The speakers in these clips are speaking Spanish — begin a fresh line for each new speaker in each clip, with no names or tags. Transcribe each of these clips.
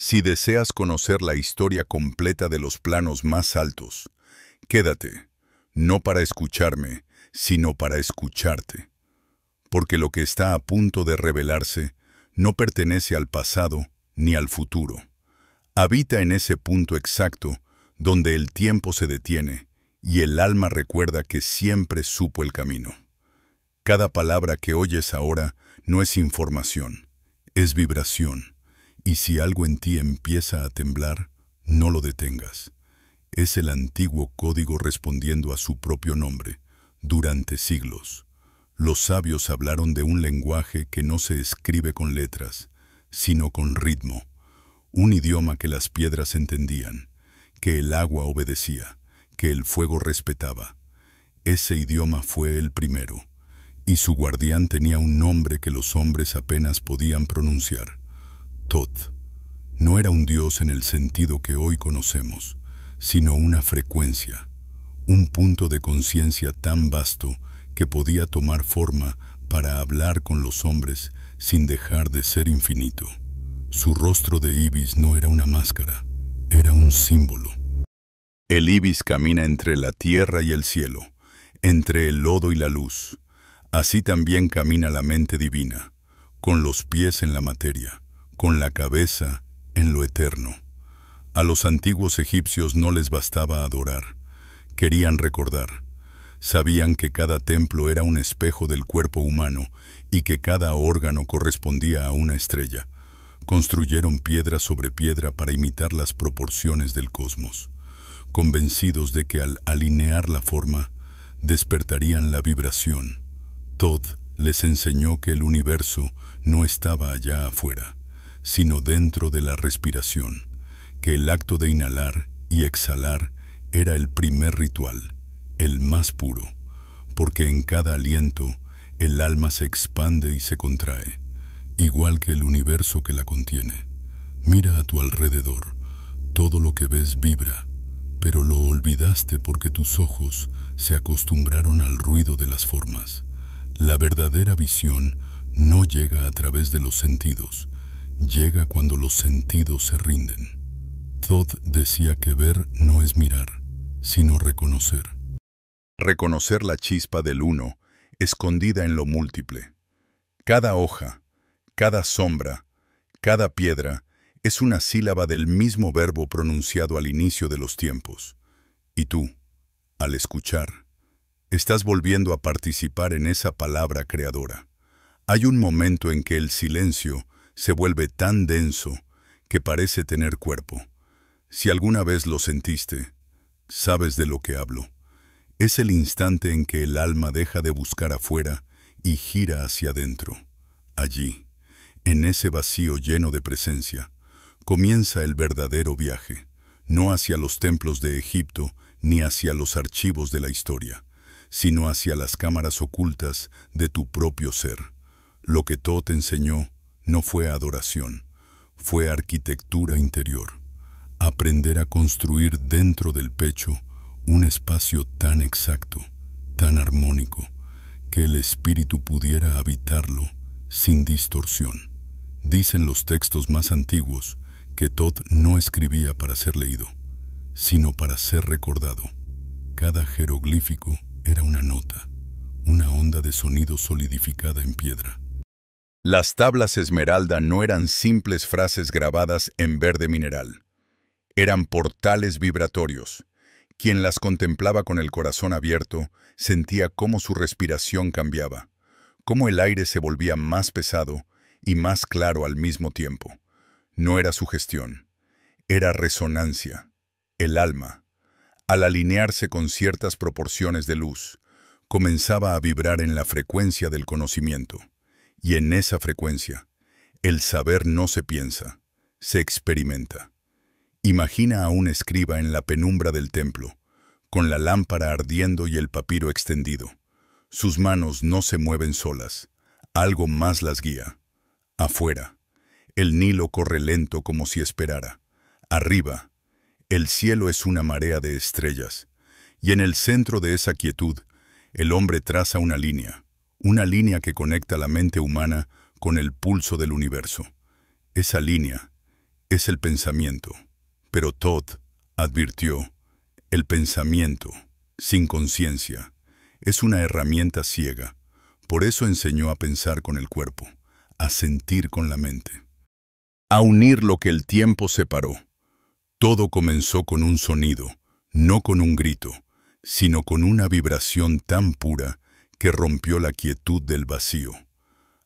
Si deseas conocer la historia completa de los planos más altos, quédate, no para escucharme, sino para escucharte. Porque lo que está a punto de revelarse no pertenece al pasado ni al futuro. Habita en ese punto exacto donde el tiempo se detiene y el alma recuerda que siempre supo el camino. Cada palabra que oyes ahora no es información, es vibración. Y si algo en ti empieza a temblar, no lo detengas. Es el antiguo código respondiendo a su propio nombre. Durante siglos, los sabios hablaron de un lenguaje que no se escribe con letras, sino con ritmo. Un idioma que las piedras entendían, que el agua obedecía, que el fuego respetaba. Ese idioma fue el primero, y su guardián tenía un nombre que los hombres apenas podían pronunciar. Thoth no era un dios en el sentido que hoy conocemos, sino una frecuencia, un punto de conciencia tan vasto que podía tomar forma para hablar con los hombres sin dejar de ser infinito. Su rostro de ibis no era una máscara, era un símbolo. El ibis camina entre la tierra y el cielo, entre el lodo y la luz. Así también camina la mente divina, con los pies en la materia, con la cabeza en lo eterno. A los antiguos egipcios no les bastaba adorar, querían recordar. Sabían que cada templo era un espejo del cuerpo humano y que cada órgano correspondía a una estrella. Construyeron piedra sobre piedra para imitar las proporciones del cosmos, convencidos de que al alinear la forma, despertarían la vibración. Thoth les enseñó que el universo no estaba allá afuera, sino dentro de la respiración, que el acto de inhalar y exhalar era el primer ritual, el más puro, porque en cada aliento el alma se expande y se contrae, igual que el universo que la contiene. Mira a tu alrededor, todo lo que ves vibra, pero lo olvidaste porque tus ojos se acostumbraron al ruido de las formas. La verdadera visión no llega a través de los sentidos, llega cuando los sentidos se rinden. Thoth decía que ver no es mirar, sino reconocer. Reconocer la chispa del uno, escondida en lo múltiple. Cada hoja, cada sombra, cada piedra, es una sílaba del mismo verbo pronunciado al inicio de los tiempos. Y tú, al escuchar, estás volviendo a participar en esa palabra creadora. Hay un momento en que el silencio se vuelve tan denso que parece tener cuerpo. Si alguna vez lo sentiste, sabes de lo que hablo. Es el instante en que el alma deja de buscar afuera y gira hacia adentro. Allí, en ese vacío lleno de presencia, comienza el verdadero viaje, no hacia los templos de Egipto ni hacia los archivos de la historia, sino hacia las cámaras ocultas de tu propio ser. Lo que Thoth enseñó no fue adoración, fue arquitectura interior. Aprender a construir dentro del pecho un espacio tan exacto, tan armónico, que el espíritu pudiera habitarlo sin distorsión. Dicen los textos más antiguos que Thoth no escribía para ser leído, sino para ser recordado. Cada jeroglífico era una nota, una onda de sonido solidificada en piedra. Las tablas esmeralda no eran simples frases grabadas en verde mineral. Eran portales vibratorios. Quien las contemplaba con el corazón abierto sentía cómo su respiración cambiaba, cómo el aire se volvía más pesado y más claro al mismo tiempo. No era sugestión, era resonancia. El alma, al alinearse con ciertas proporciones de luz, comenzaba a vibrar en la frecuencia del conocimiento. Y en esa frecuencia, el saber no se piensa, se experimenta. Imagina a un escriba en la penumbra del templo, con la lámpara ardiendo y el papiro extendido. Sus manos no se mueven solas, algo más las guía. Afuera, el Nilo corre lento como si esperara. Arriba, el cielo es una marea de estrellas, y en el centro de esa quietud, el hombre traza una línea que conecta la mente humana con el pulso del universo. Esa línea, es el pensamiento. Pero Todd advirtió, el pensamiento, sin conciencia, es una herramienta ciega. Por eso enseñó a pensar con el cuerpo, a sentir con la mente, a unir lo que el tiempo separó. Todo comenzó con un sonido, no con un grito, sino con una vibración tan pura que rompió la quietud del vacío.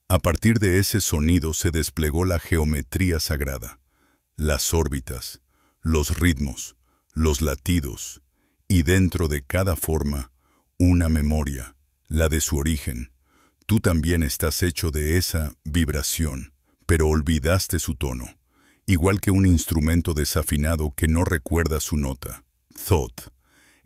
A partir de ese sonido se desplegó la geometría sagrada, las órbitas, los ritmos, los latidos, y dentro de cada forma, una memoria, la de su origen. Tú también estás hecho de esa vibración, pero olvidaste su tono, igual que un instrumento desafinado que no recuerda su nota. Thoth,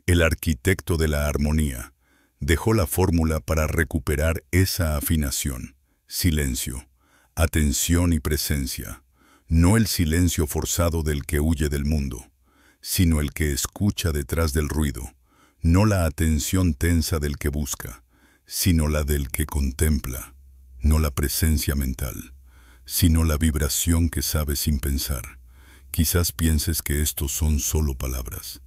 el arquitecto de la armonía, dejó la fórmula para recuperar esa afinación. Silencio, atención y presencia. No el silencio forzado del que huye del mundo, sino el que escucha detrás del ruido. No la atención tensa del que busca, sino la del que contempla. No la presencia mental, sino la vibración que sabe sin pensar. Quizás pienses que estos son solo palabras,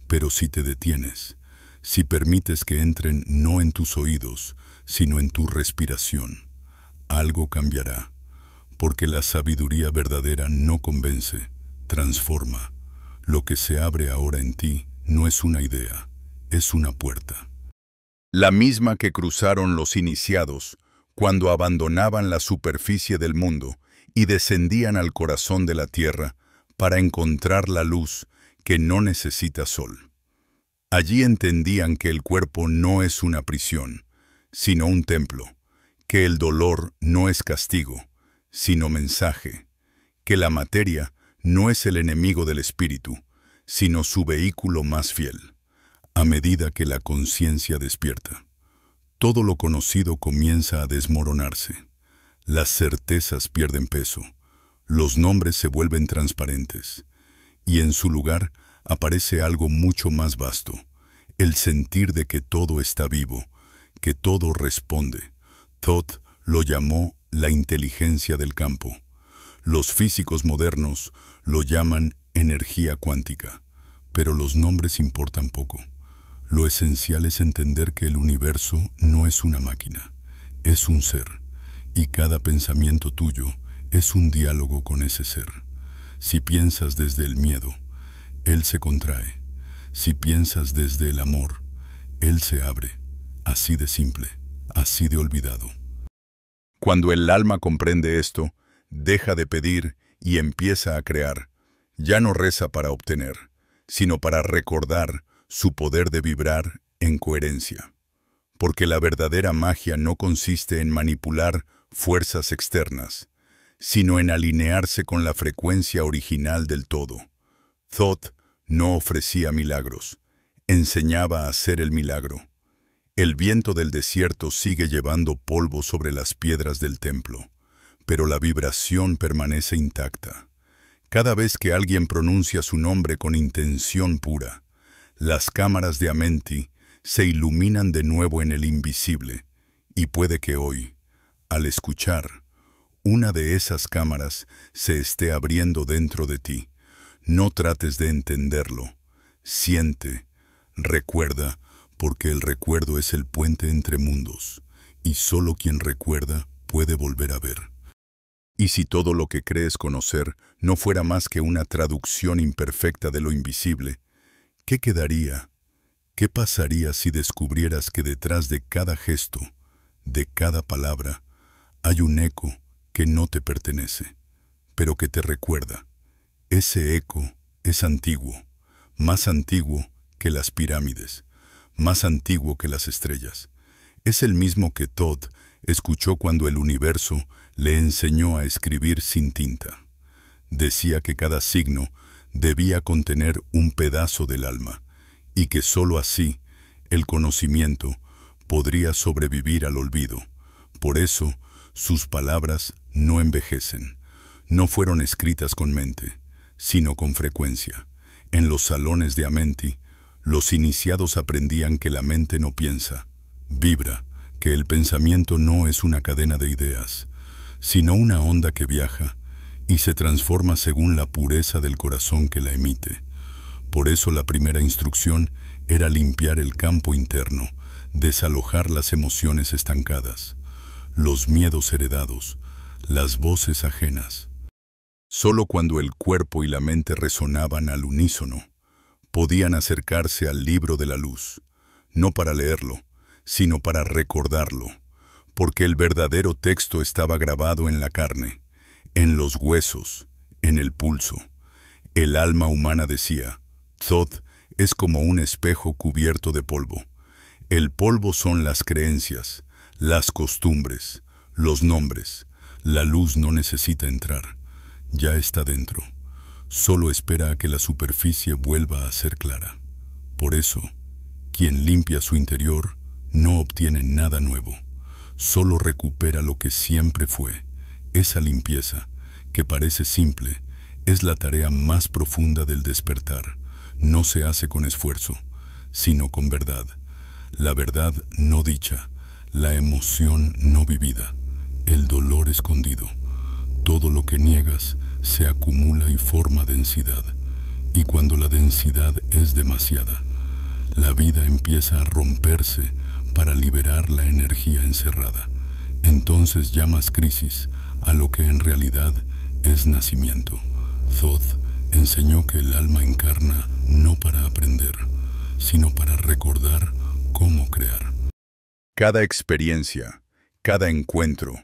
pero si te detienes, si permites que entren no en tus oídos, sino en tu respiración, algo cambiará, porque la sabiduría verdadera no convence, transforma. Lo que se abre ahora en ti no es una idea, es una puerta. La misma que cruzaron los iniciados cuando abandonaban la superficie del mundo y descendían al corazón de la tierra para encontrar la luz que no necesita sol. Allí entendían que el cuerpo no es una prisión, sino un templo, que el dolor no es castigo, sino mensaje, que la materia no es el enemigo del espíritu, sino su vehículo más fiel. A medida que la conciencia despierta, todo lo conocido comienza a desmoronarse. Las certezas pierden peso, los nombres se vuelven transparentes, y en su lugar aparece algo mucho más vasto, el sentir de que todo está vivo, que todo responde. Thoth lo llamó la inteligencia del campo. Los físicos modernos lo llaman energía cuántica, pero los nombres importan poco. Lo esencial es entender que el universo no es una máquina, es un ser, y cada pensamiento tuyo es un diálogo con ese ser. Si piensas desde el miedo, él se contrae. Si piensas desde el amor, él se abre. Así de simple, así de olvidado. Cuando el alma comprende esto, deja de pedir y empieza a crear. Ya no reza para obtener, sino para recordar su poder de vibrar en coherencia. Porque la verdadera magia no consiste en manipular fuerzas externas, sino en alinearse con la frecuencia original del todo. Thoth no ofrecía milagros, enseñaba a hacer el milagro. El viento del desierto sigue llevando polvo sobre las piedras del templo, pero la vibración permanece intacta. Cada vez que alguien pronuncia su nombre con intención pura, las cámaras de Amenti se iluminan de nuevo en el invisible, y puede que hoy, al escuchar, una de esas cámaras se esté abriendo dentro de ti. No trates de entenderlo. Siente, recuerda, porque el recuerdo es el puente entre mundos, y solo quien recuerda puede volver a ver. Y si todo lo que crees conocer no fuera más que una traducción imperfecta de lo invisible, ¿qué quedaría? ¿Qué pasaría si descubrieras que detrás de cada gesto, de cada palabra, hay un eco que no te pertenece, pero que te recuerda? Ese eco es antiguo, más antiguo que las pirámides, más antiguo que las estrellas. Es el mismo que Thoth escuchó cuando el universo le enseñó a escribir sin tinta. Decía que cada signo debía contener un pedazo del alma, y que sólo así el conocimiento podría sobrevivir al olvido. Por eso, sus palabras no envejecen. No fueron escritas con mente, sino con frecuencia. En los salones de Amenti, los iniciados aprendían que la mente no piensa, vibra, que el pensamiento no es una cadena de ideas, sino una onda que viaja, y se transforma según la pureza del corazón que la emite. Por eso la primera instrucción era limpiar el campo interno, desalojar las emociones estancadas, los miedos heredados, las voces ajenas. Solo cuando el cuerpo y la mente resonaban al unísono, podían acercarse al libro de la luz, no para leerlo, sino para recordarlo, porque el verdadero texto estaba grabado en la carne, en los huesos, en el pulso. El alma humana decía, Thoth es como un espejo cubierto de polvo. El polvo son las creencias, las costumbres, los nombres. La luz no necesita entrar, ya está dentro. Solo espera a que la superficie vuelva a ser clara. Por eso, quien limpia su interior no obtiene nada nuevo, solo recupera lo que siempre fue. Esa limpieza, que parece simple, es la tarea más profunda del despertar. No se hace con esfuerzo, sino con verdad. La verdad no dicha, la emoción no vivida, el dolor escondido. Todo lo que niegas se acumula y forma densidad. Y cuando la densidad es demasiada, la vida empieza a romperse para liberar la energía encerrada. Entonces llamas crisis a lo que en realidad es nacimiento. Thoth enseñó que el alma encarna no para aprender, sino para recordar cómo crear. Cada experiencia, cada encuentro,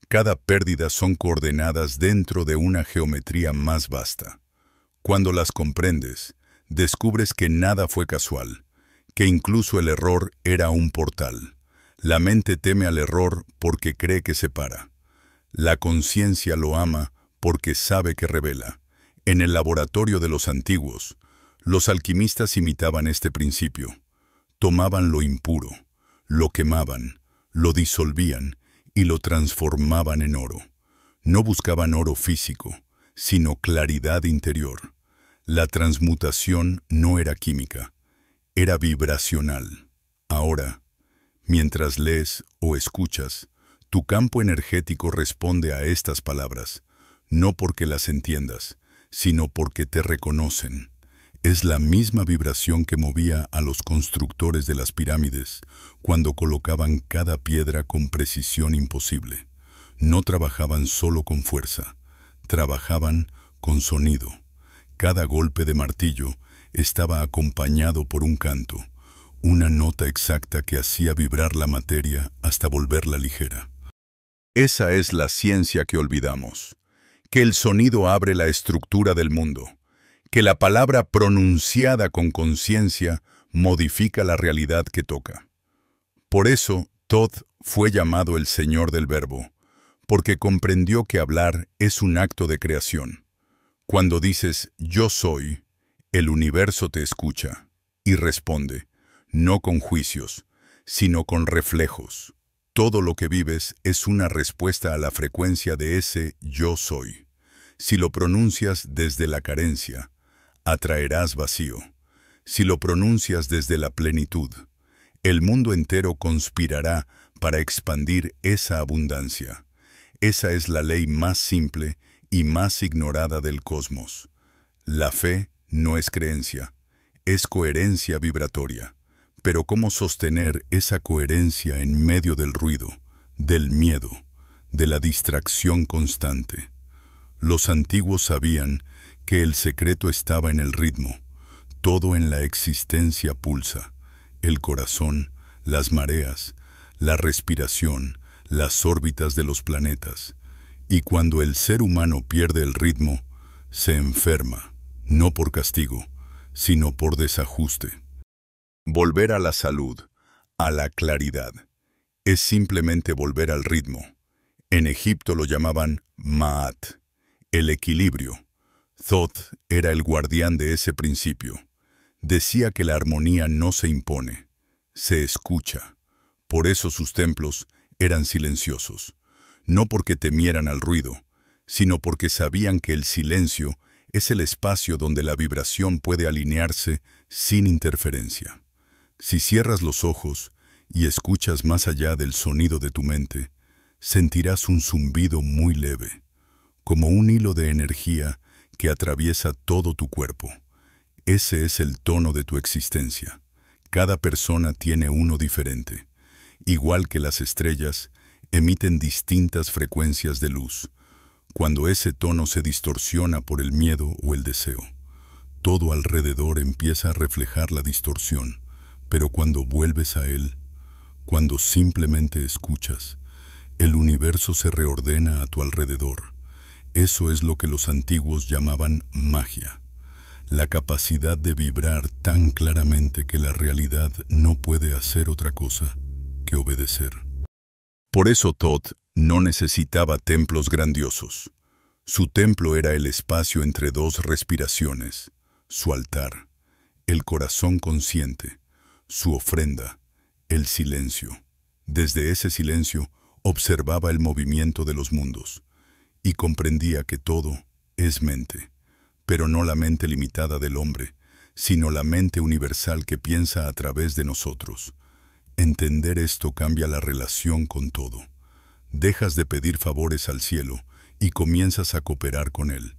cada pérdida son coordenadas dentro de una geometría más vasta. Cuando las comprendes, descubres que nada fue casual, que incluso el error era un portal. La mente teme al error porque cree que separa. La conciencia lo ama porque sabe que revela. En el laboratorio de los antiguos, los alquimistas imitaban este principio. Tomaban lo impuro, lo quemaban, lo disolvían y lo transformaban en oro. No buscaban oro físico, sino claridad interior. La transmutación no era química, era vibracional. Ahora, mientras lees o escuchas, tu campo energético responde a estas palabras, no porque las entiendas, sino porque te reconocen. Es la misma vibración que movía a los constructores de las pirámides cuando colocaban cada piedra con precisión imposible. No trabajaban solo con fuerza, trabajaban con sonido. Cada golpe de martillo estaba acompañado por un canto, una nota exacta que hacía vibrar la materia hasta volverla ligera. Esa es la ciencia que olvidamos, que el sonido abre la estructura del mundo, que la palabra pronunciada con conciencia modifica la realidad que toca. Por eso, Thoth fue llamado el Señor del Verbo, porque comprendió que hablar es un acto de creación. Cuando dices «yo soy», el universo te escucha y responde, no con juicios, sino con reflejos. Todo lo que vives es una respuesta a la frecuencia de ese «yo soy». Si lo pronuncias desde la carencia, atraerás vacío. Si lo pronuncias desde la plenitud, el mundo entero conspirará para expandir esa abundancia. Esa es la ley más simple y más ignorada del cosmos. La fe no es creencia, es coherencia vibratoria. Pero ¿cómo sostener esa coherencia en medio del ruido, del miedo, de la distracción constante? Los antiguos sabían que el secreto estaba en el ritmo. Todo en la existencia pulsa, el corazón, las mareas, la respiración, las órbitas de los planetas. Y cuando el ser humano pierde el ritmo, se enferma, no por castigo, sino por desajuste. Volver a la salud, a la claridad, es simplemente volver al ritmo. En Egipto lo llamaban Ma'at, el equilibrio. Thoth era el guardián de ese principio. Decía que la armonía no se impone, se escucha. Por eso sus templos eran silenciosos, no porque temieran al ruido, sino porque sabían que el silencio es el espacio donde la vibración puede alinearse sin interferencia. Si cierras los ojos y escuchas más allá del sonido de tu mente, sentirás un zumbido muy leve, como un hilo de energía que atraviesa todo tu cuerpo. Ese es el tono de tu existencia. Cada persona tiene uno diferente. Igual que las estrellas, emiten distintas frecuencias de luz. Cuando ese tono se distorsiona por el miedo o el deseo, todo alrededor empieza a reflejar la distorsión, pero cuando vuelves a él, cuando simplemente escuchas, el universo se reordena a tu alrededor. Eso es lo que los antiguos llamaban magia, la capacidad de vibrar tan claramente que la realidad no puede hacer otra cosa que obedecer. Por eso Thoth no necesitaba templos grandiosos. Su templo era el espacio entre dos respiraciones, su altar, el corazón consciente, su ofrenda, el silencio. Desde ese silencio observaba el movimiento de los mundos y comprendía que todo es mente, pero no la mente limitada del hombre, sino la mente universal que piensa a través de nosotros. Entender esto cambia la relación con todo. Dejas de pedir favores al cielo y comienzas a cooperar con él.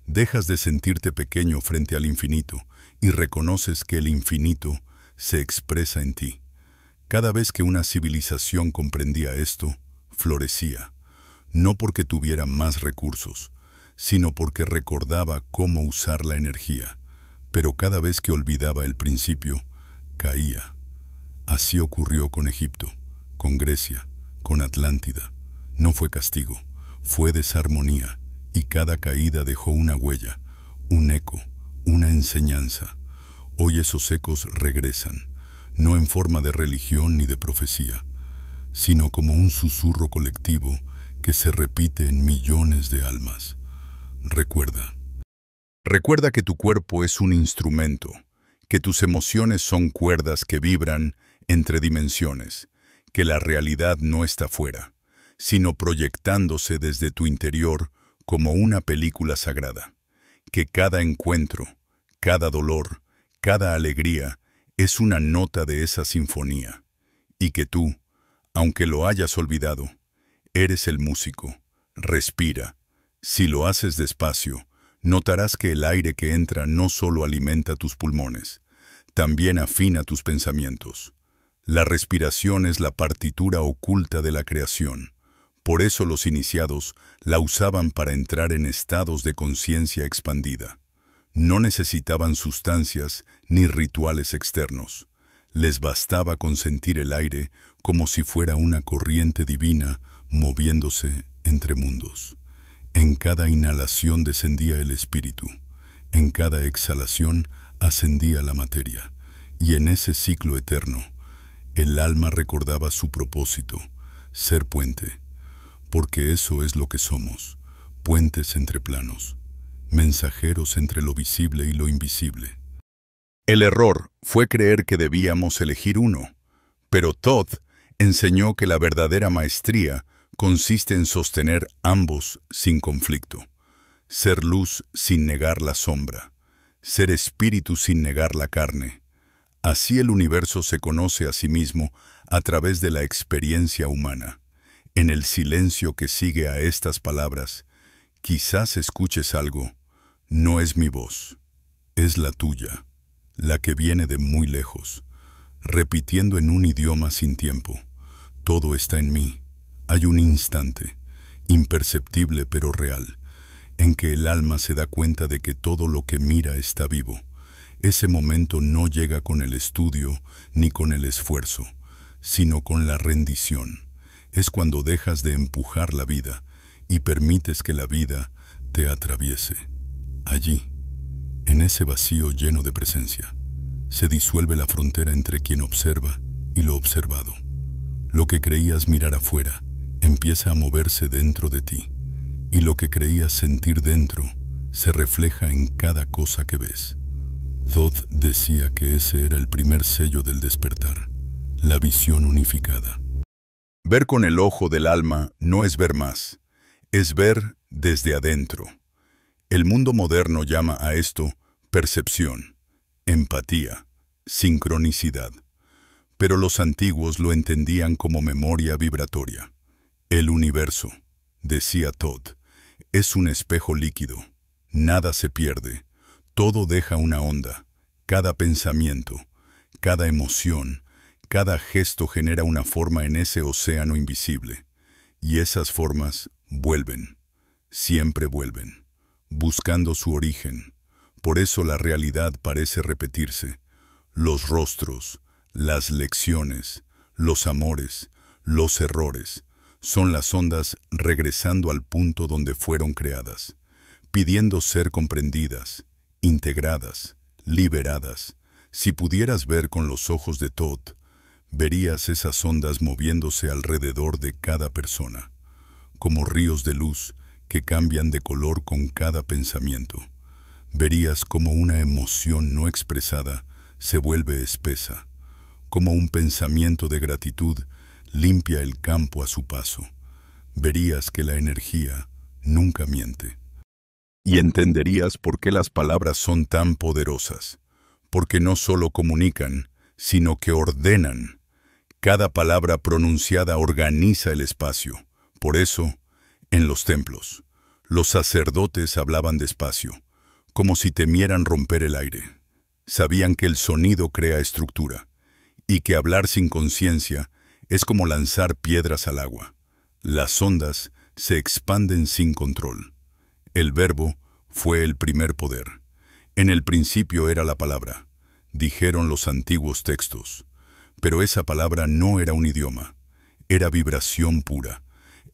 Dejas de sentirte pequeño frente al infinito y reconoces que el infinito se expresa en ti. Cada vez que una civilización comprendía esto, florecía, no porque tuviera más recursos, sino porque recordaba cómo usar la energía. Pero cada vez que olvidaba el principio, caía. Así ocurrió con Egipto, con Grecia, con Atlántida. No fue castigo, fue desarmonía, y cada caída dejó una huella, un eco, una enseñanza. Hoy esos ecos regresan, no en forma de religión ni de profecía, sino como un susurro colectivo que se repite en millones de almas. Recuerda que tu cuerpo es un instrumento, que tus emociones son cuerdas que vibran entre dimensiones, que la realidad no está fuera, sino proyectándose desde tu interior como una película sagrada, que cada encuentro, cada dolor, cada alegría es una nota de esa sinfonía, y que tú, aunque lo hayas olvidado, eres el músico. Respira. Si lo haces despacio, notarás que el aire que entra no solo alimenta tus pulmones, también afina tus pensamientos. La respiración es la partitura oculta de la creación. Por eso los iniciados la usaban para entrar en estados de conciencia expandida. No necesitaban sustancias ni rituales externos. Les bastaba con sentir el aire como si fuera una corriente divina moviéndose entre mundos. En cada inhalación descendía el espíritu, en cada exhalación ascendía la materia, y en ese ciclo eterno, el alma recordaba su propósito, ser puente, porque eso es lo que somos, puentes entre planos, mensajeros entre lo visible y lo invisible. El error fue creer que debíamos elegir uno, pero Thoth enseñó que la verdadera maestría consiste en sostener ambos sin conflicto, ser luz sin negar la sombra, ser espíritu sin negar la carne. Así el universo se conoce a sí mismo a través de la experiencia humana. En el silencio que sigue a estas palabras, quizás escuches algo. No es mi voz, es la tuya, la que viene de muy lejos, repitiendo en un idioma sin tiempo. Todo está en mí. Hay un instante, imperceptible pero real, en que el alma se da cuenta de que todo lo que mira está vivo. Ese momento no llega con el estudio ni con el esfuerzo, sino con la rendición. Es cuando dejas de empujar la vida y permites que la vida te atraviese. Allí, en ese vacío lleno de presencia, se disuelve la frontera entre quien observa y lo observado. Lo que creías mirar afuera empieza a moverse dentro de ti, y lo que creías sentir dentro se refleja en cada cosa que ves. Thoth decía que ese era el primer sello del despertar, la visión unificada. Ver con el ojo del alma no es ver más, es ver desde adentro. El mundo moderno llama a esto percepción, empatía, sincronicidad. Pero los antiguos lo entendían como memoria vibratoria. El universo, decía Thoth, Es un espejo líquido. Nada se pierde. Todo deja una onda. Cada pensamiento, cada emoción, cada gesto genera una forma en ese océano invisible. Y esas formas vuelven. Siempre vuelven. Buscando su origen. Por eso la realidad parece repetirse. Los rostros, las lecciones, los amores, los errores, son las ondas regresando al punto donde fueron creadas, pidiendo ser comprendidas, integradas, liberadas. Si pudieras ver con los ojos de Thoth, verías esas ondas moviéndose alrededor de cada persona, como ríos de luz que cambian de color con cada pensamiento. Verías como una emoción no expresada se vuelve espesa, como un pensamiento de gratitud limpia el campo a su paso. Verías que la energía nunca miente. Y entenderías por qué las palabras son tan poderosas, porque no solo comunican, sino que ordenan. Cada palabra pronunciada organiza el espacio. Por eso, en los templos, los sacerdotes hablaban despacio, como si temieran romper el aire. Sabían que el sonido crea estructura, y que hablar sin conciencia es como lanzar piedras al agua. Las ondas se expanden sin control. El verbo fue el primer poder. En el principio era la palabra, dijeron los antiguos textos. Pero esa palabra no era un idioma, era vibración pura.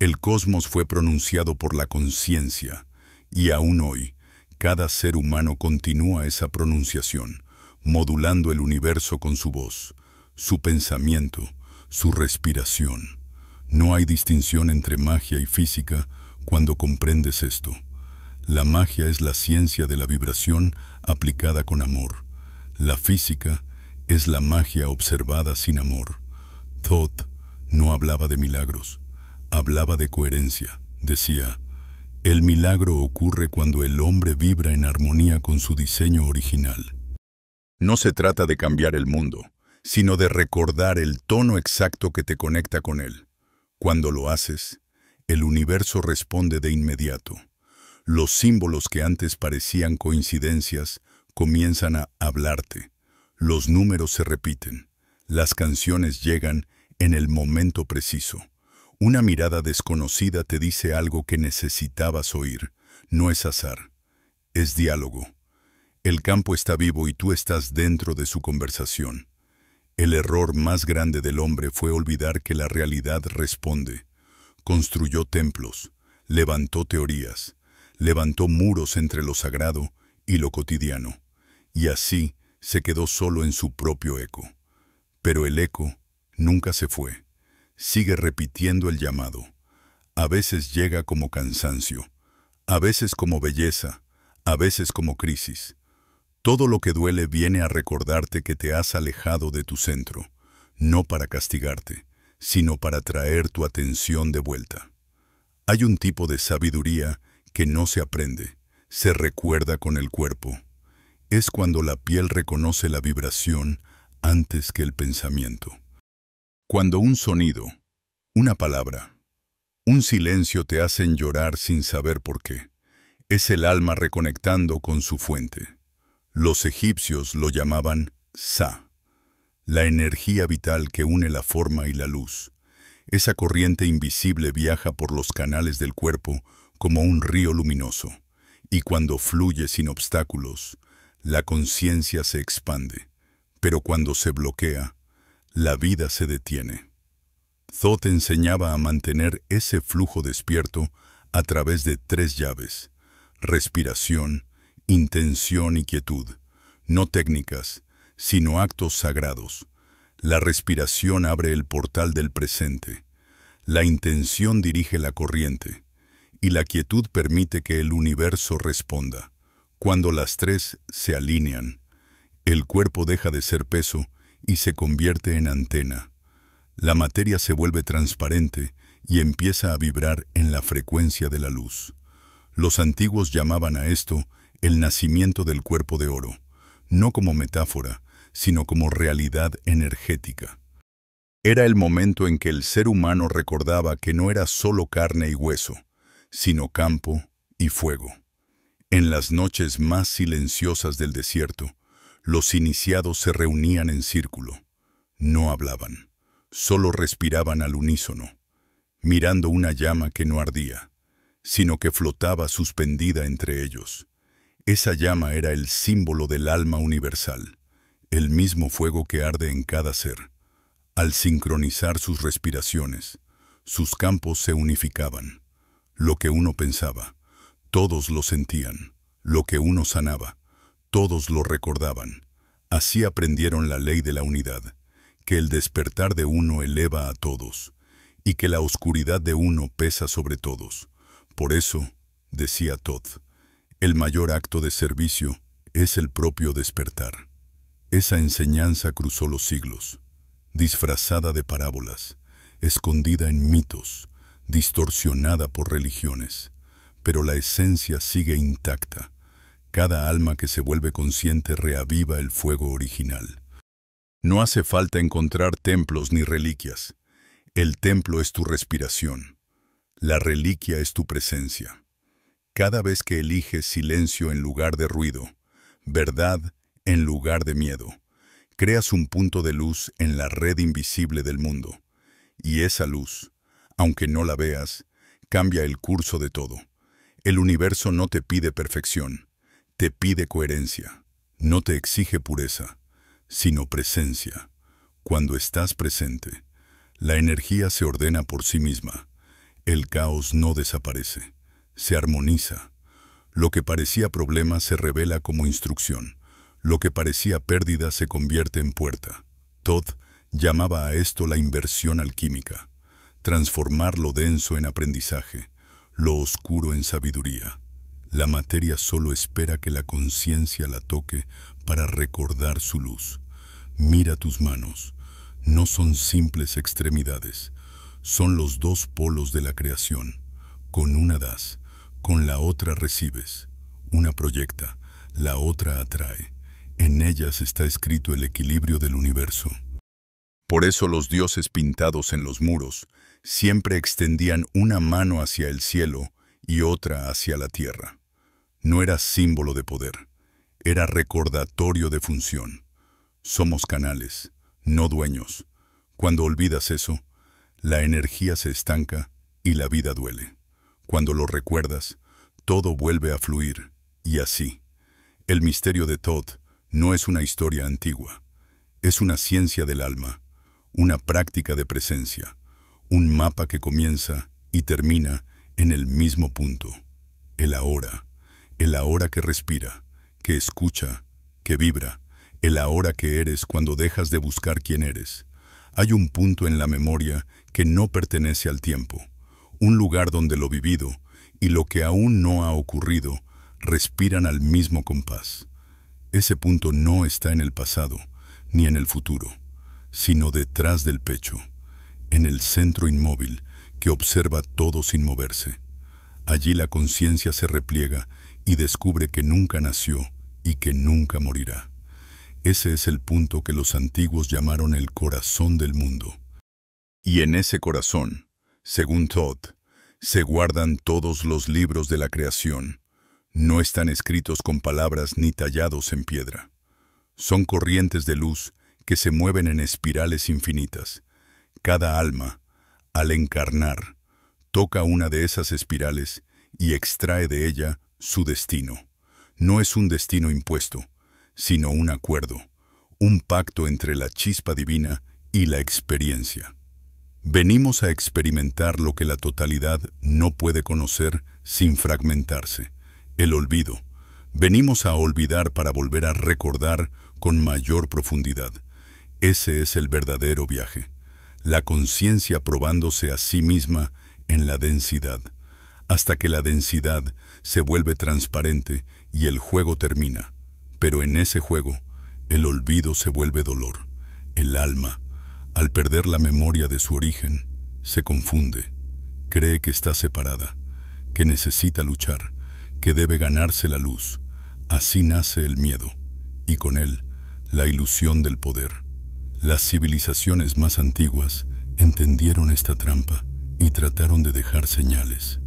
El cosmos fue pronunciado por la conciencia, y aún hoy, cada ser humano continúa esa pronunciación, modulando el universo con su voz, su pensamiento, su respiración. No hay distinción entre magia y física cuando comprendes esto. La magia es la ciencia de la vibración aplicada con amor. La física es la magia observada sin amor. Thoth no hablaba de milagros, hablaba de coherencia. Decía, el milagro ocurre cuando el hombre vibra en armonía con su diseño original. No se trata de cambiar el mundo, sino de recordar el tono exacto que te conecta con él. Cuando lo haces, el universo responde de inmediato. Los símbolos que antes parecían coincidencias comienzan a hablarte. Los números se repiten. Las canciones llegan en el momento preciso. Una mirada desconocida te dice algo que necesitabas oír. No es azar, es diálogo. El campo está vivo y tú estás dentro de su conversación. El error más grande del hombre fue olvidar que la realidad responde. Construyó templos, levantó teorías, levantó muros entre lo sagrado y lo cotidiano, y así se quedó solo en su propio eco. Pero el eco nunca se fue. Sigue repitiendo el llamado. A veces llega como cansancio, a veces como belleza, a veces como crisis. Todo lo que duele viene a recordarte que te has alejado de tu centro, no para castigarte, sino para traer tu atención de vuelta. Hay un tipo de sabiduría que no se aprende, se recuerda con el cuerpo. Es cuando la piel reconoce la vibración antes que el pensamiento. Cuando un sonido, una palabra, un silencio te hacen llorar sin saber por qué, es el alma reconectando con su fuente. Los egipcios lo llamaban Sa, la energía vital que une la forma y la luz. Esa corriente invisible viaja por los canales del cuerpo como un río luminoso, y cuando fluye sin obstáculos, la conciencia se expande, pero cuando se bloquea, la vida se detiene. Thoth enseñaba a mantener ese flujo despierto a través de 3 llaves: respiración, intención y quietud. No técnicas, sino actos sagrados. La respiración abre el portal del presente. La intención dirige la corriente. Y la quietud permite que el universo responda. Cuando las 3 se alinean, el cuerpo deja de ser peso y se convierte en antena. La materia se vuelve transparente y empieza a vibrar en la frecuencia de la luz. Los antiguos llamaban a esto el nacimiento del cuerpo de oro, no como metáfora, sino como realidad energética. Era el momento en que el ser humano recordaba que no era solo carne y hueso, sino campo y fuego. En las noches más silenciosas del desierto, los iniciados se reunían en círculo. No hablaban, solo respiraban al unísono, mirando una llama que no ardía, sino que flotaba suspendida entre ellos. Esa llama era el símbolo del alma universal, el mismo fuego que arde en cada ser. Al sincronizar sus respiraciones, sus campos se unificaban. Lo que uno pensaba, todos lo sentían. Lo que uno sanaba, todos lo recordaban. Así aprendieron la ley de la unidad, que el despertar de uno eleva a todos, y que la oscuridad de uno pesa sobre todos. Por eso, decía Todd, el mayor acto de servicio es el propio despertar. Esa enseñanza cruzó los siglos, disfrazada de parábolas, escondida en mitos, distorsionada por religiones, pero la esencia sigue intacta. Cada alma que se vuelve consciente reaviva el fuego original. No hace falta encontrar templos ni reliquias. El templo es tu respiración. La reliquia es tu presencia. Cada vez que eliges silencio en lugar de ruido, verdad en lugar de miedo, creas un punto de luz en la red invisible del mundo. Y esa luz, aunque no la veas, cambia el curso de todo. El universo no te pide perfección, te pide coherencia. No te exige pureza, sino presencia. Cuando estás presente, la energía se ordena por sí misma. El caos no desaparece, se armoniza. Lo que parecía problema se revela como instrucción. Lo que parecía pérdida se convierte en puerta. Todd llamaba a esto la inversión alquímica. Transformar lo denso en aprendizaje, lo oscuro en sabiduría. La materia solo espera que la conciencia la toque para recordar su luz. Mira tus manos. No son simples extremidades. Son los dos polos de la creación. Con una das, con la otra recibes. Una proyecta, la otra atrae. En ellas está escrito el equilibrio del universo. Por eso los dioses pintados en los muros siempre extendían una mano hacia el cielo y otra hacia la tierra. No era símbolo de poder, era recordatorio de función. Somos canales, no dueños. Cuando olvidas eso, la energía se estanca y la vida duele. Cuando lo recuerdas, todo vuelve a fluir, y así. El misterio de Todd no es una historia antigua, es una ciencia del alma, una práctica de presencia, un mapa que comienza y termina en el mismo punto, el ahora que respira, que escucha, que vibra, el ahora que eres cuando dejas de buscar quién eres. Hay un punto en la memoria que no pertenece al tiempo, un lugar donde lo vivido y lo que aún no ha ocurrido respiran al mismo compás. Ese punto no está en el pasado ni en el futuro, sino detrás del pecho, en el centro inmóvil que observa todo sin moverse. Allí la conciencia se repliega y descubre que nunca nació y que nunca morirá. Ese es el punto que los antiguos llamaron el corazón del mundo. Y en ese corazón, según Todd, se guardan todos los libros de la creación. No están escritos con palabras ni tallados en piedra. Son corrientes de luz que se mueven en espirales infinitas. Cada alma, al encarnar, toca una de esas espirales y extrae de ella su destino. No es un destino impuesto, sino un acuerdo, un pacto entre la chispa divina y la experiencia. Venimos a experimentar lo que la totalidad no puede conocer sin fragmentarse, el olvido. Venimos a olvidar para volver a recordar con mayor profundidad. Ese es el verdadero viaje, la conciencia probándose a sí misma en la densidad, hasta que la densidad se vuelve transparente y el juego termina. Pero en ese juego, el olvido se vuelve dolor. El alma, al perder la memoria de su origen, se confunde, cree que está separada, que necesita luchar, que debe ganarse la luz. Así nace el miedo, y con él, la ilusión del poder. Las civilizaciones más antiguas entendieron esta trampa y trataron de dejar señales.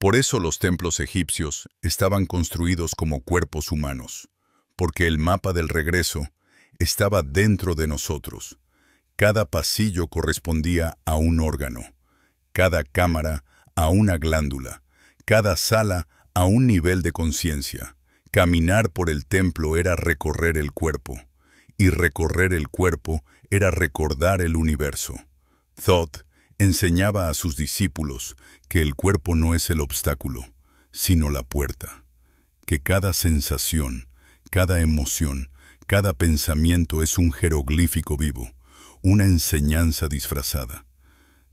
Por eso los templos egipcios estaban construidos como cuerpos humanos, porque el mapa del regreso estaba dentro de nosotros. Cada pasillo correspondía a un órgano, cada cámara a una glándula, cada sala a un nivel de conciencia. Caminar por el templo era recorrer el cuerpo, y recorrer el cuerpo era recordar el universo. Thoth enseñaba a sus discípulos que el cuerpo no es el obstáculo, sino la puerta, que cada sensación, cada emoción, cada pensamiento es un jeroglífico vivo, una enseñanza disfrazada.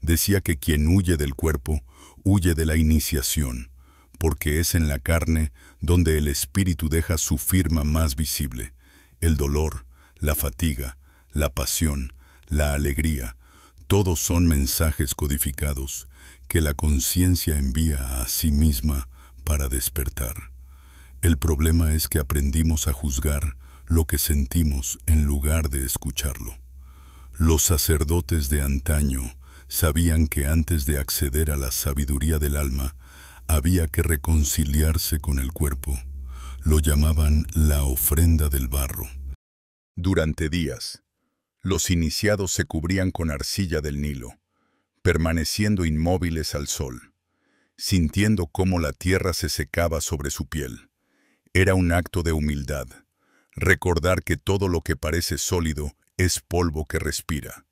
Decía que quien huye del cuerpo, huye de la iniciación, porque es en la carne donde el espíritu deja su firma más visible. El dolor, la fatiga, la pasión, la alegría, todos son mensajes codificados que la conciencia envía a sí misma para despertar. El problema es que aprendimos a juzgar lo que sentimos en lugar de escucharlo. Los sacerdotes de antaño sabían que antes de acceder a la sabiduría del alma, había que reconciliarse con el cuerpo. Lo llamaban la ofrenda del barro. Durante días, los iniciados se cubrían con arcilla del Nilo, permaneciendo inmóviles al sol, sintiendo cómo la tierra se secaba sobre su piel. Era un acto de humildad, recordar que todo lo que parece sólido es polvo que respira.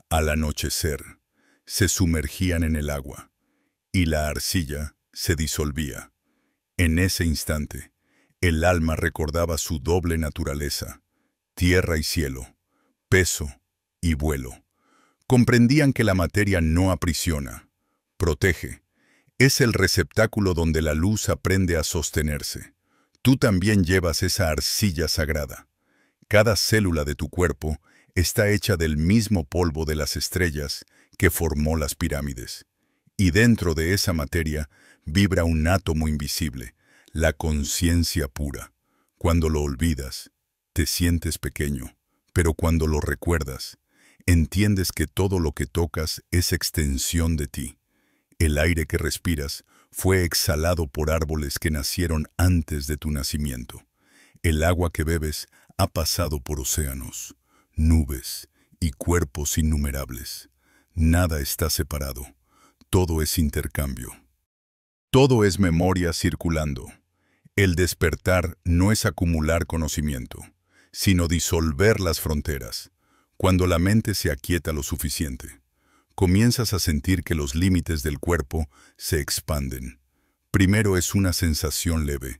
Al anochecer, se sumergían en el agua, y la arcilla se disolvía. En ese instante, el alma recordaba su doble naturaleza, tierra y cielo, peso y vuelo. Comprendían que la materia no aprisiona, protege. Es el receptáculo donde la luz aprende a sostenerse. Tú también llevas esa arcilla sagrada. Cada célula de tu cuerpo está hecha del mismo polvo de las estrellas que formó las pirámides. Y dentro de esa materia vibra un átomo invisible, la conciencia pura. Cuando lo olvidas, te sientes pequeño, pero cuando lo recuerdas, entiendes que todo lo que tocas es extensión de ti. El aire que respiras fue exhalado por árboles que nacieron antes de tu nacimiento. El agua que bebes ha pasado por océanos, nubes y cuerpos innumerables. Nada está separado, todo es intercambio. Todo es memoria circulando. El despertar no es acumular conocimiento, sino disolver las fronteras. Cuando la mente se aquieta lo suficiente, comienzas a sentir que los límites del cuerpo se expanden. Primero es una sensación leve,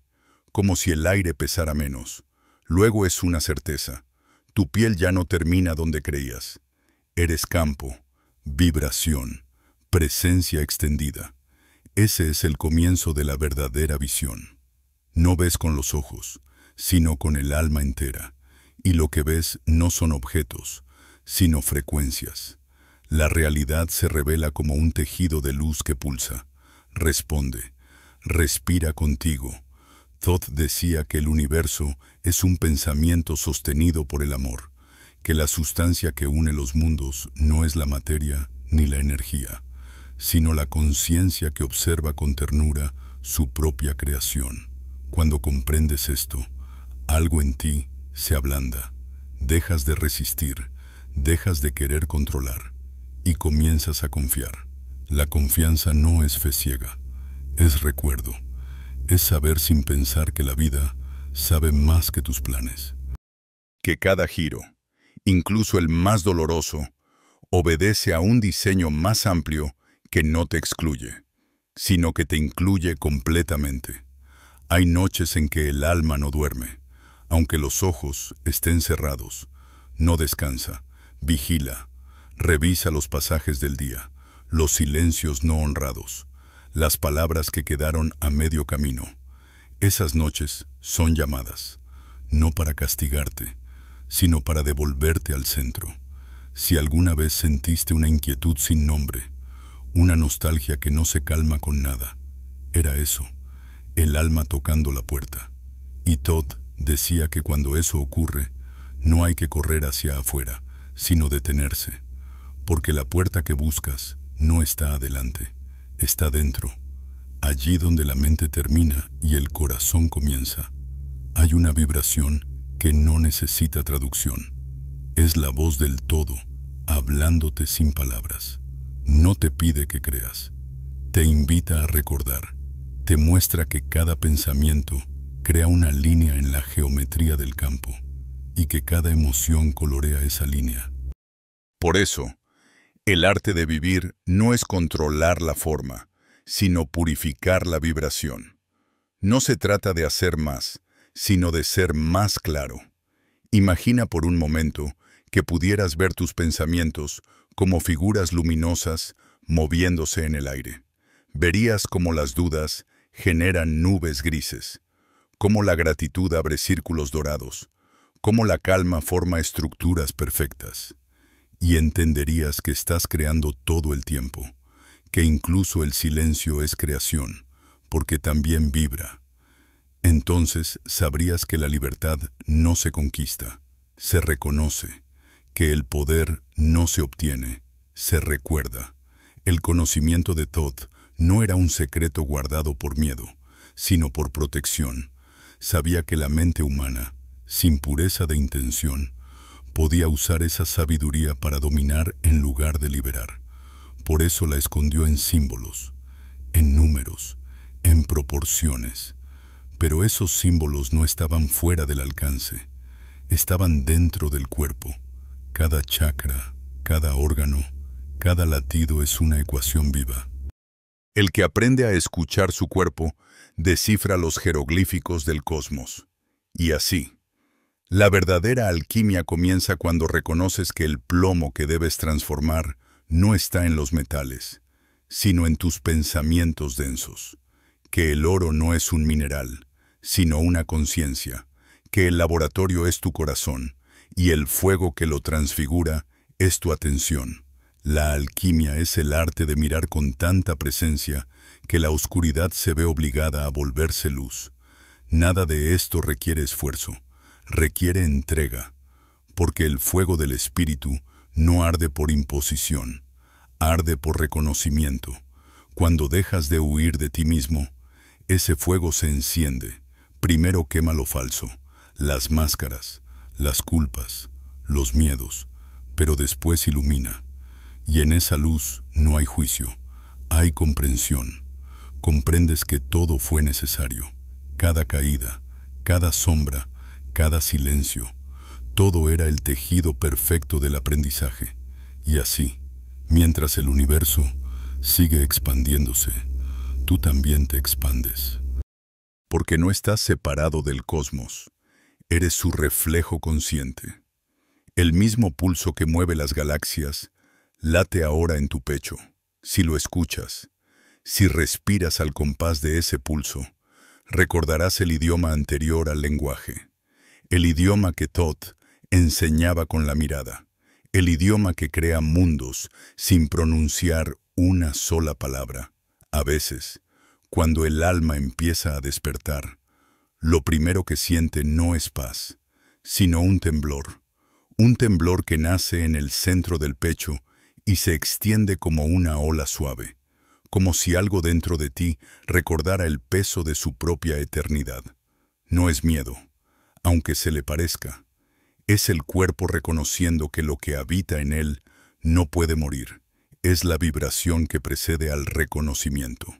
como si el aire pesara menos. Luego es una certeza. Tu piel ya no termina donde creías. Eres campo, vibración, presencia extendida. Ese es el comienzo de la verdadera visión. No ves con los ojos, sino con el alma entera. Y lo que ves no son objetos, sino frecuencias. La realidad se revela como un tejido de luz que pulsa, responde, respira contigo. Thoth decía que el universo es un pensamiento sostenido por el amor, que la sustancia que une los mundos no es la materia ni la energía, sino la conciencia que observa con ternura su propia creación. Cuando comprendes esto, algo en ti se ablanda, dejas de resistir, dejas de querer controlar y comienzas a confiar. La confianza no es fe ciega, es recuerdo, es saber sin pensar que la vida sabe más que tus planes. Que cada giro, incluso el más doloroso, obedece a un diseño más amplio que no te excluye, sino que te incluye completamente. Hay noches en que el alma no duerme, aunque los ojos estén cerrados, no descansa, vigila, revisa los pasajes del día, los silencios no honrados, las palabras que quedaron a medio camino. Esas noches son llamadas, no para castigarte, sino para devolverte al centro. Si alguna vez sentiste una inquietud sin nombre, una nostalgia que no se calma con nada, era eso, el alma tocando la puerta. Y Thoth decía que cuando eso ocurre, no hay que correr hacia afuera, sino detenerse, porque la puerta que buscas no está adelante, está dentro. Allí donde la mente termina y el corazón comienza, hay una vibración que no necesita traducción. Es la voz del todo, hablándote sin palabras. No te pide que creas, te invita a recordar, te muestra que cada pensamiento crea una línea en la geometría del campo y que cada emoción colorea esa línea. Por eso, el arte de vivir no es controlar la forma, sino purificar la vibración. No se trata de hacer más, sino de ser más claro. Imagina por un momento que pudieras ver tus pensamientos como figuras luminosas moviéndose en el aire. Verías cómo las dudas generan nubes grises, cómo la gratitud abre círculos dorados, cómo la calma forma estructuras perfectas. Y entenderías que estás creando todo el tiempo, que incluso el silencio es creación, porque también vibra. Entonces sabrías que la libertad no se conquista, se reconoce, que el poder no se obtiene, se recuerda. El conocimiento de Todd no era un secreto guardado por miedo, sino por protección. Sabía que la mente humana, sin pureza de intención, podía usar esa sabiduría para dominar en lugar de liberar. Por eso la escondió en símbolos, en números, en proporciones. Pero esos símbolos no estaban fuera del alcance, estaban dentro del cuerpo. Cada chakra, cada órgano, cada latido es una ecuación viva. El que aprende a escuchar su cuerpo descifra los jeroglíficos del cosmos. Y así, la verdadera alquimia comienza cuando reconoces que el plomo que debes transformar no está en los metales, sino en tus pensamientos densos, que el oro no es un mineral, sino una conciencia, que el laboratorio es tu corazón, y el fuego que lo transfigura es tu atención. La alquimia es el arte de mirar con tanta presencia que la oscuridad se ve obligada a volverse luz. Nada de esto requiere esfuerzo, requiere entrega, porque el fuego del espíritu no arde por imposición, arde por reconocimiento. Cuando dejas de huir de ti mismo, ese fuego se enciende. Primero quema lo falso, las máscaras, las culpas, los miedos, pero después ilumina. Y en esa luz no hay juicio, hay comprensión. Comprendes que todo fue necesario, cada caída, cada sombra, cada silencio, todo era el tejido perfecto del aprendizaje. Y así, mientras el universo sigue expandiéndose, tú también te expandes. Porque no estás separado del cosmos, eres su reflejo consciente. El mismo pulso que mueve las galaxias late ahora en tu pecho. Si lo escuchas, si respiras al compás de ese pulso, recordarás el idioma anterior al lenguaje, el idioma que Todd enseñaba con la mirada, el idioma que crea mundos sin pronunciar una sola palabra. A veces, cuando el alma empieza a despertar, lo primero que siente no es paz, sino un temblor que nace en el centro del pecho y se extiende como una ola suave, como si algo dentro de ti recordara el peso de su propia eternidad. No es miedo, aunque se le parezca. Es el cuerpo reconociendo que lo que habita en él no puede morir. Es la vibración que precede al reconocimiento.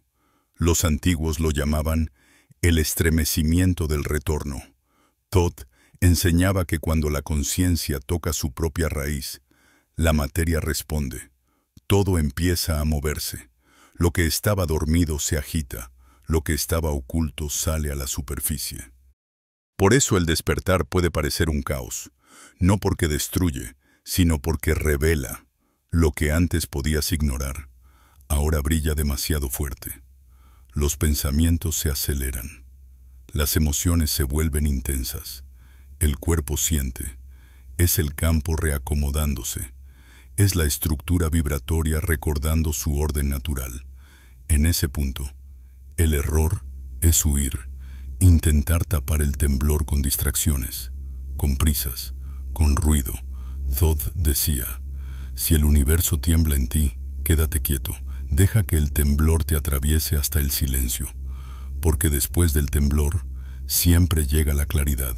Los antiguos lo llamaban el estremecimiento del retorno. Todd enseñaba que cuando la conciencia toca su propia raíz, la materia responde. Todo empieza a moverse. Lo que estaba dormido se agita, lo que estaba oculto sale a la superficie. Por eso el despertar puede parecer un caos, no porque destruye, sino porque revela. Lo que antes podías ignorar, ahora brilla demasiado fuerte. Los pensamientos se aceleran, las emociones se vuelven intensas, el cuerpo siente, es el campo reacomodándose, es la estructura vibratoria recordando su orden natural. En ese punto, el error es huir, intentar tapar el temblor con distracciones, con prisas, con ruido. Todd decía, si el universo tiembla en ti, quédate quieto, Deja que el temblor te atraviese hasta el silencio, porque después del temblor siempre llega la claridad.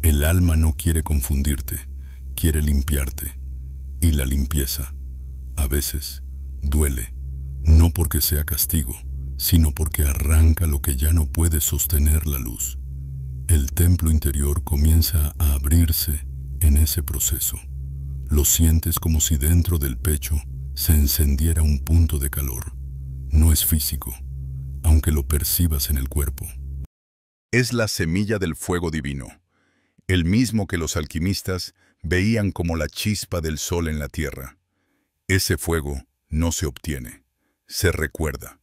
El alma no quiere confundirte, quiere limpiarte. Y la limpieza, a veces, duele, no porque sea castigo, sino porque arranca lo que ya no puede sostener la luz. El templo interior comienza a abrirse en ese proceso. Lo sientes como si dentro del pecho se encendiera un punto de calor. No es físico, aunque lo percibas en el cuerpo. Es la semilla del fuego divino, el mismo que los alquimistas veían como la chispa del sol en la tierra. Ese fuego no se obtiene, se recuerda.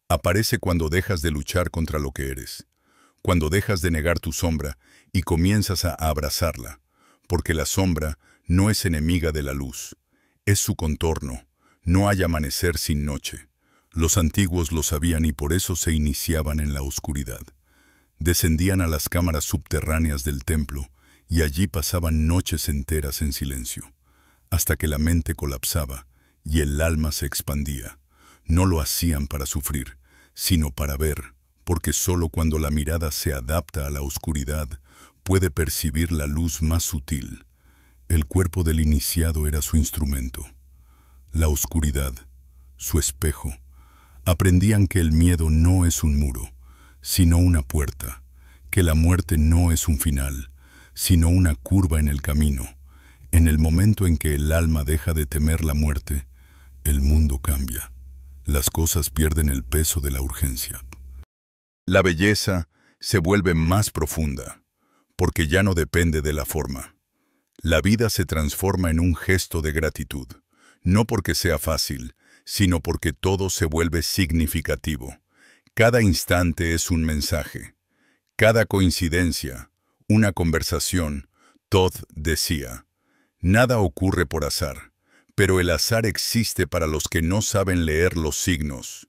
Aparece cuando dejas de luchar contra lo que eres, cuando dejas de negar tu sombra y comienzas a abrazarla, porque la sombra no es enemiga de la luz, es su contorno. No hay amanecer sin noche. Los antiguos lo sabían y por eso se iniciaban en la oscuridad. Descendían a las cámaras subterráneas del templo y allí pasaban noches enteras en silencio, hasta que la mente colapsaba y el alma se expandía. No lo hacían para sufrir, sino para ver, porque solo cuando la mirada se adapta a la oscuridad puede percibir la luz más sutil. El cuerpo del iniciado era su instrumento. La oscuridad, su espejo. Aprendían que el miedo no es un muro, sino una puerta, que la muerte no es un final, sino una curva en el camino. En el momento en que el alma deja de temer la muerte, el mundo cambia. Las cosas pierden el peso de la urgencia. La belleza se vuelve más profunda, porque ya no depende de la forma. La vida se transforma en un gesto de gratitud, no porque sea fácil, sino porque todo se vuelve significativo. Cada instante es un mensaje. Cada coincidencia, una conversación. Todd decía, nada ocurre por azar, pero el azar existe para los que no saben leer los signos.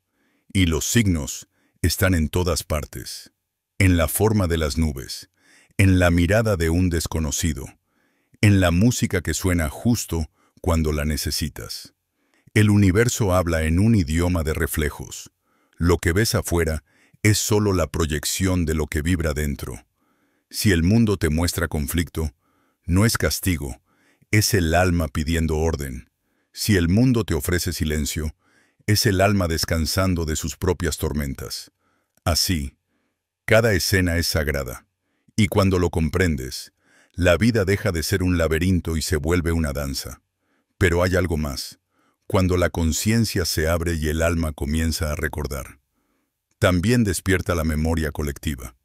Y los signos están en todas partes. En la forma de las nubes, en la mirada de un desconocido, en la música que suena justo cuando la necesitas. El universo habla en un idioma de reflejos. Lo que ves afuera es solo la proyección de lo que vibra dentro. Si el mundo te muestra conflicto, no es castigo, es el alma pidiendo orden. Si el mundo te ofrece silencio, es el alma descansando de sus propias tormentas. Así, cada escena es sagrada, y cuando lo comprendes, la vida deja de ser un laberinto y se vuelve una danza. Pero hay algo más. Cuando la conciencia se abre y el alma comienza a recordar. También despierta la memoria colectiva.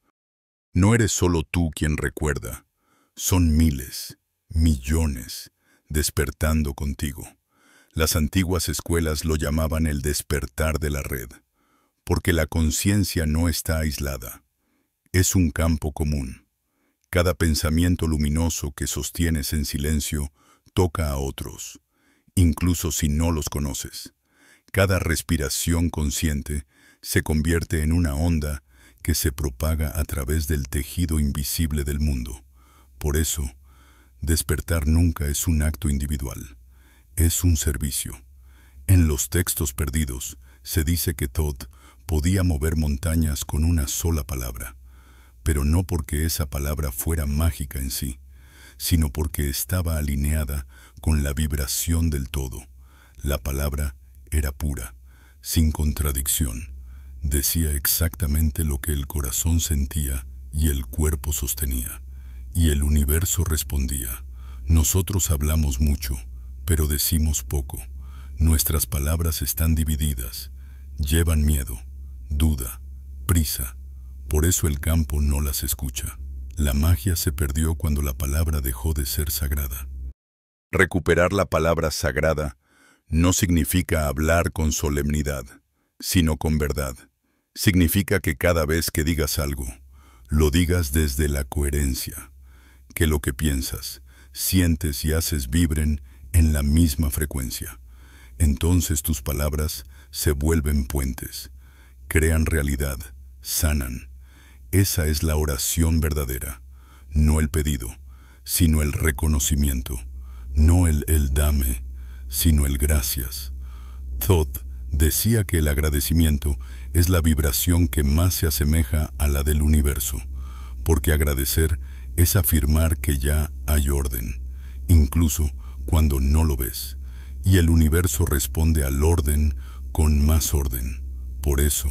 No eres solo tú quien recuerda, son miles, millones, despertando contigo. Las antiguas escuelas lo llamaban el despertar de la red, porque la conciencia no está aislada, es un campo común. Cada pensamiento luminoso que sostienes en silencio toca a otros, incluso si no los conoces. Cada respiración consciente se convierte en una onda que se propaga a través del tejido invisible del mundo. Por eso, despertar nunca es un acto individual, es un servicio. En los textos perdidos se dice que Todd podía mover montañas con una sola palabra, pero no porque esa palabra fuera mágica en sí, sino porque estaba alineada con la vibración del todo. La palabra era pura, sin contradicción. Decía exactamente lo que el corazón sentía y el cuerpo sostenía. Y el universo respondía. Nosotros hablamos mucho, pero decimos poco. Nuestras palabras están divididas. Llevan miedo, duda, prisa. Por eso el campo no las escucha. La magia se perdió cuando la palabra dejó de ser sagrada. Recuperar la palabra sagrada no significa hablar con solemnidad, sino con verdad. Significa que cada vez que digas algo, lo digas desde la coherencia, que lo que piensas, sientes y haces vibren en la misma frecuencia. Entonces tus palabras se vuelven puentes, crean realidad, sanan. Esa es la oración verdadera, no el pedido, sino el reconocimiento, no el dame, sino el gracias. Todd Decía que el agradecimiento es la vibración que más se asemeja a la del universo, porque agradecer es afirmar que ya hay orden, incluso cuando no lo ves, y el universo responde al orden con más orden. Por eso,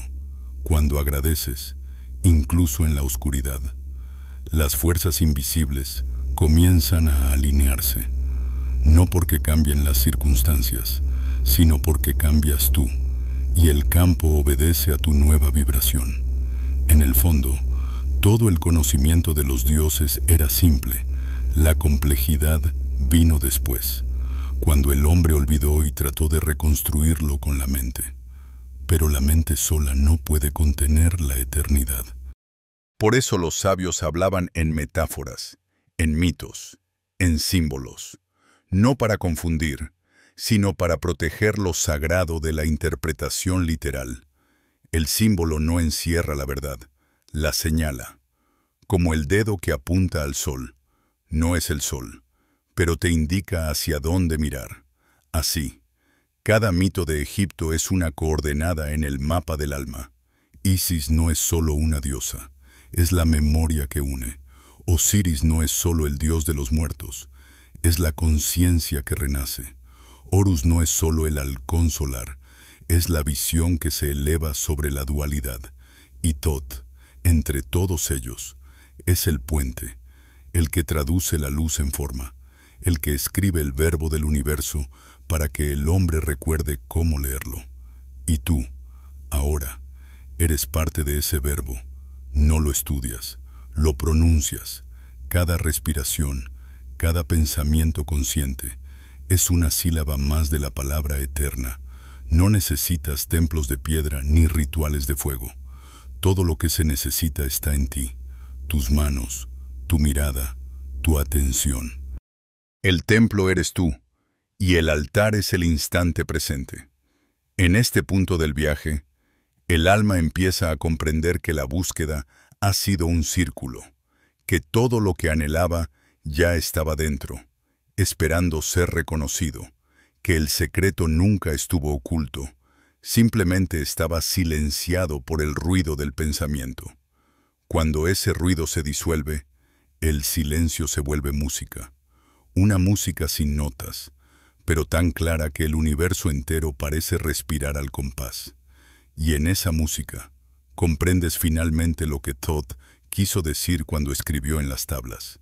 cuando agradeces, incluso en la oscuridad, las fuerzas invisibles comienzan a alinearse, no porque cambien las circunstancias, sino porque cambias tú, y el campo obedece a tu nueva vibración. En el fondo, todo el conocimiento de los dioses era simple, la complejidad vino después, cuando el hombre olvidó y trató de reconstruirlo con la mente. Pero la mente sola no puede contener la eternidad. Por eso los sabios hablaban en metáforas, en mitos, en símbolos, no para confundir, sino para proteger lo sagrado de la interpretación literal. El símbolo no encierra la verdad, la señala, como el dedo que apunta al sol. No es el sol, pero te indica hacia dónde mirar. Así, cada mito de Egipto es una coordenada en el mapa del alma. Isis no es solo una diosa, es la memoria que une. Osiris no es solo el dios de los muertos, es la conciencia que renace. Horus no es solo el halcón solar, es la visión que se eleva sobre la dualidad. Y Tot, entre todos ellos, es el puente, el que traduce la luz en forma, el que escribe el verbo del universo para que el hombre recuerde cómo leerlo. Y tú, ahora, eres parte de ese verbo. No lo estudias, lo pronuncias. Cada respiración, cada pensamiento consciente, es una sílaba más de la palabra eterna. No necesitas templos de piedra ni rituales de fuego. Todo lo que se necesita está en ti, tus manos, tu mirada, tu atención. El templo eres tú, y el altar es el instante presente. En este punto del viaje, el alma empieza a comprender que la búsqueda ha sido un círculo, que todo lo que anhelaba ya estaba dentro, esperando ser reconocido, que el secreto nunca estuvo oculto, simplemente estaba silenciado por el ruido del pensamiento. Cuando ese ruido se disuelve, el silencio se vuelve música, una música sin notas, pero tan clara que el universo entero parece respirar al compás. Y en esa música, comprendes finalmente lo que Thoth quiso decir cuando escribió en las tablas.